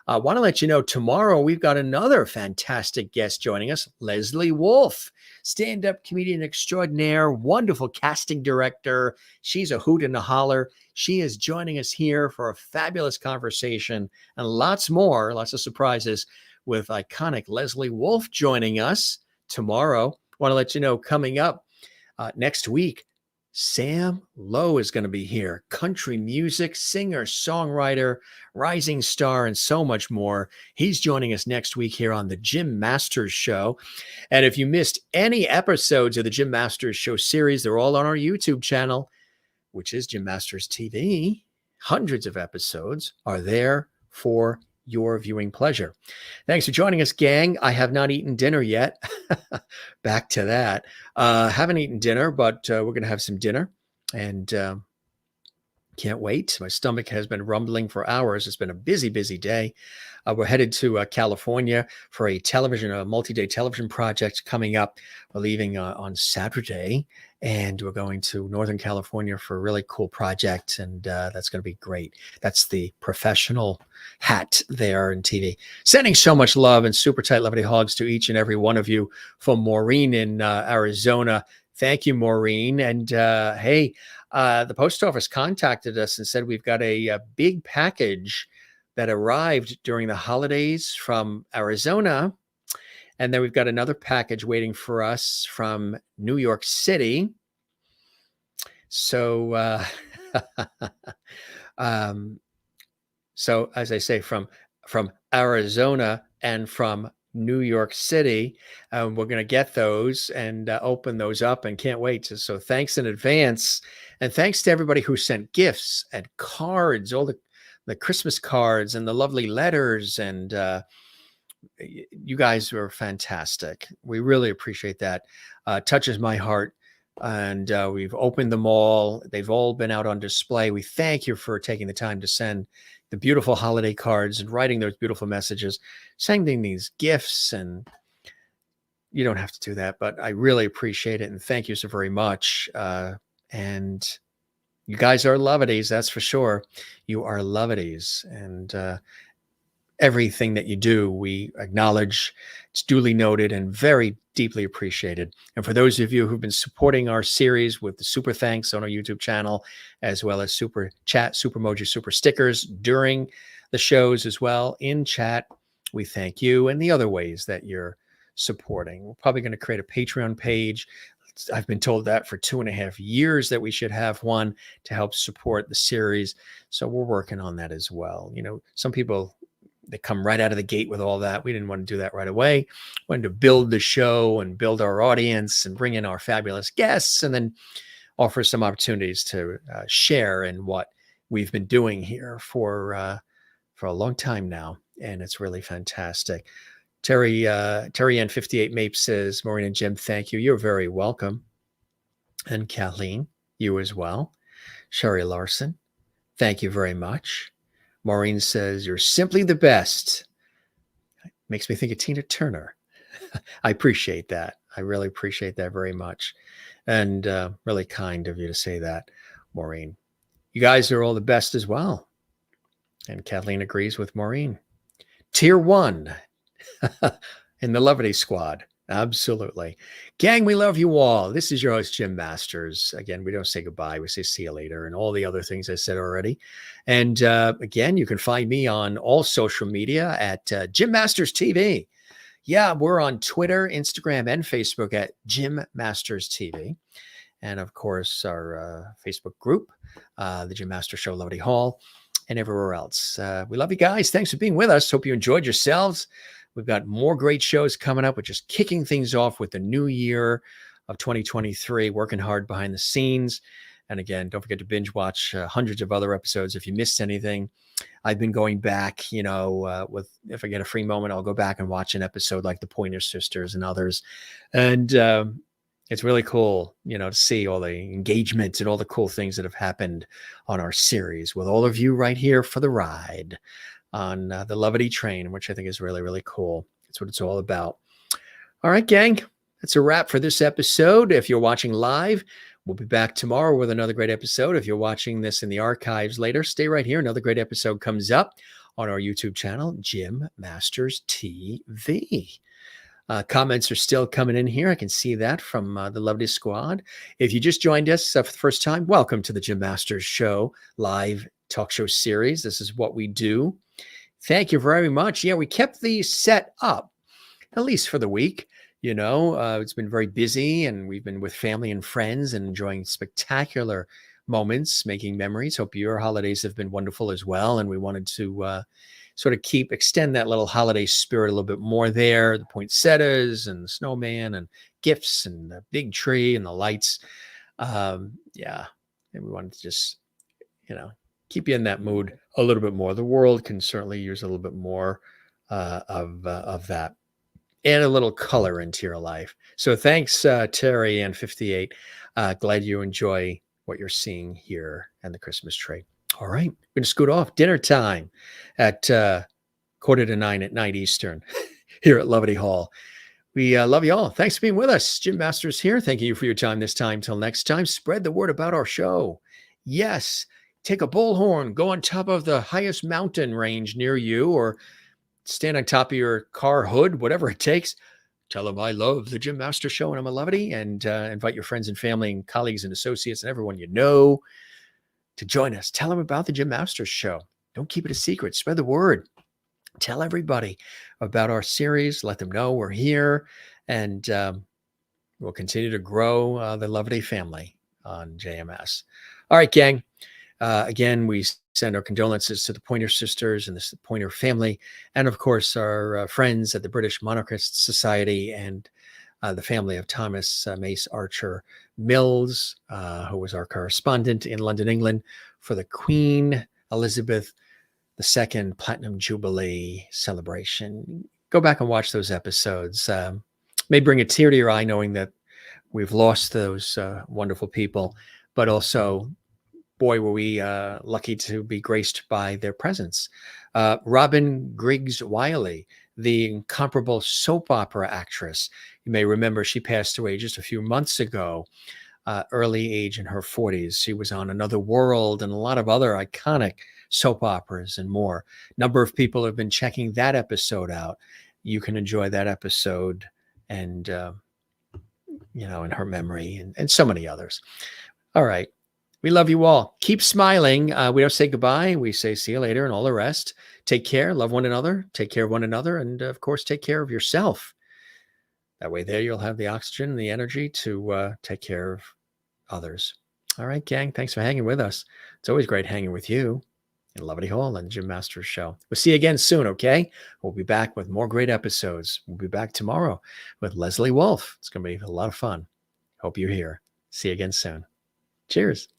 S1: I want to let you know, tomorrow we've got another fantastic guest joining us, Leslie Wolf, stand-up comedian extraordinaire, wonderful casting director. She's a hoot and a holler. She is joining us here for a fabulous conversation and lots more, lots of surprises with iconic Leslie Wolf joining us tomorrow. I want to let you know, coming up next week, Sam Lowe is going to be here. Country music, singer, songwriter, rising star, and so much more. He's joining us next week here on the Jim Masters Show. And if you missed any episodes of the Jim Masters Show series, they're all on our YouTube channel, which is Jim Masters TV. Hundreds of episodes are there for your viewing pleasure. Thanks for joining us, gang. I have not eaten dinner yet. Back to that. Haven't eaten dinner, but we're going to have some dinner, and can't wait. My stomach has been rumbling for hours. It's been a busy, busy day. We're headed to California for a multi-day television project coming up. We're leaving on Saturday, and we're going to Northern California for a really cool project, and that's going to be great. That's the professional hat there in TV. Sending so much love and super tight lovely hugs to each and every one of you. From Maureen in Arizona. Thank you, Maureen. And hey, the post office contacted us and said we've got a big package that arrived during the holidays from Arizona. And then we've got another package waiting for us from New York City. So, so as I say, from Arizona and from New York City, we're going to get those and open those up, and can't wait. So thanks in advance. And thanks to everybody who sent gifts and cards, all the Christmas cards and the lovely letters. And you guys were fantastic. We really appreciate that. Touches my heart. And we've opened them all. They've all been out on display. We thank you for taking the time to send the beautiful holiday cards and writing those beautiful messages, sending these gifts. And you don't have to do that, but I really appreciate it. And thank you so very much. And you guys are lovities, that's for sure. You are lovities. And everything that you do, we acknowledge. It's duly noted and very deeply appreciated. And for those of you who've been supporting our series with the super thanks on our YouTube channel, as well as super chat, super emoji, super stickers during the shows as well in chat, we thank you. And the other ways that you're supporting. We're probably going to create a Patreon page. I've been told that for 2.5 years that we should have one to help support the series. So we're working on that as well. Some people, they come right out of the gate with all that. We didn't want to do that right away. We wanted to build the show and build our audience and bring in our fabulous guests, and then offer some opportunities to share in what we've been doing here for a long time now. And it's really fantastic. Terry Ann 58 Mape says, Maureen and Jim, thank you. You're very welcome. And Kathleen, you as well. Sherry Larson, thank you very much. Maureen says, you're simply the best. Makes me think of Tina Turner. I appreciate that. I really appreciate that very much. And really kind of you to say that, Maureen. You guys are all the best as well. And Kathleen agrees with Maureen. Tier 1 in the Levity Squad. Absolutely. Gang, we love you all. This is your host, Jim Masters. Again, we don't say goodbye. We say see you later and all the other things I said already. And again, you can find me on all social media at Jim Masters TV. Yeah, we're on Twitter, Instagram, and Facebook at Jim Masters TV. And of course, our Facebook group, the Jim Masters Show, Levity Hall, and everywhere else. We love you guys. Thanks for being with us. Hope you enjoyed yourselves. We've got more great shows coming up. We're just kicking things off with the new year of 2023, working hard behind the scenes. And again, don't forget to binge watch hundreds of other episodes if you missed anything. I've been going back, if I get a free moment, I'll go back and watch an episode like the Pointer Sisters and others. And it's really cool, to see all the engagement and all the cool things that have happened on our series with all of you right here for the ride on the Levity train, which I think is really, really cool. That's what it's all about. All right, gang, that's a wrap for this episode. If you're watching live, we'll be back tomorrow with another great episode. If you're watching this in the archives later, stay right here. Another great episode comes up on our YouTube channel, Jim Masters TV. Comments are still coming in here. I can see that from the Levity Squad. If you just joined us for the first time, welcome to the Jim Masters Show live talk show series. This is what we do. Thank you very much. Yeah, we kept the set up, at least for the week. It's been very busy, and we've been with family and friends and enjoying spectacular moments, making memories. Hope your holidays have been wonderful as well. And we wanted to sort of extend that little holiday spirit a little bit more there. The poinsettias and the snowman and gifts and the big tree and the lights. And we wanted to just, keep you in that mood a little bit more. The world can certainly use a little bit more of that. Add a little color into your life. So thanks, Terry and 58. Glad you enjoy what you're seeing here and the Christmas tree. All right, we're going to scoot off. Dinner time at 8:45 at night Eastern here at Levity Hall. We love you all. Thanks for being with us. Jim Masters here. Thank you for your time this time. Till next time, spread the word about our show. Yes, take a bullhorn, go on top of the highest mountain range near you, or stand on top of your car hood, whatever it takes. Tell them I love the Jim Masters Show and I'm a Levity, and invite your friends and family and colleagues and associates and everyone you know to join us. Tell them about the Jim Masters Show. Don't keep it a secret. Spread the word. Tell everybody about our series. Let them know we're here, and we'll continue to grow the Levity family on JMS. All right, gang. Again, we send our condolences to the Pointer Sisters and the Pointer family, and of course our friends at the British Monarchist Society and the family of Thomas Mace Archer Mills, who was our correspondent in London, England, for the Queen Elizabeth II Platinum Jubilee celebration. Go back and watch those episodes. May bring a tear to your eye knowing that we've lost those wonderful people, but also, boy, were we lucky to be graced by their presence. Robin Griggs Wiley, the incomparable soap opera actress. You may remember she passed away just a few months ago, early age in her 40s. She was on Another World and a lot of other iconic soap operas and more. Number of people have been checking that episode out. You can enjoy that episode and, in her memory and so many others. All right. We love you all. Keep smiling. We don't say goodbye. We say see you later and all the rest. Take care. Love one another. Take care of one another. And, of course, take care of yourself. That way there you'll have the oxygen and the energy to take care of others. All right, gang, thanks for hanging with us. It's always great hanging with you in Levity Hall and Jim Masters Show. We'll see you again soon, okay? We'll be back with more great episodes. We'll be back tomorrow with Leslie Wolf. It's going to be a lot of fun. Hope you're here. See you again soon. Cheers.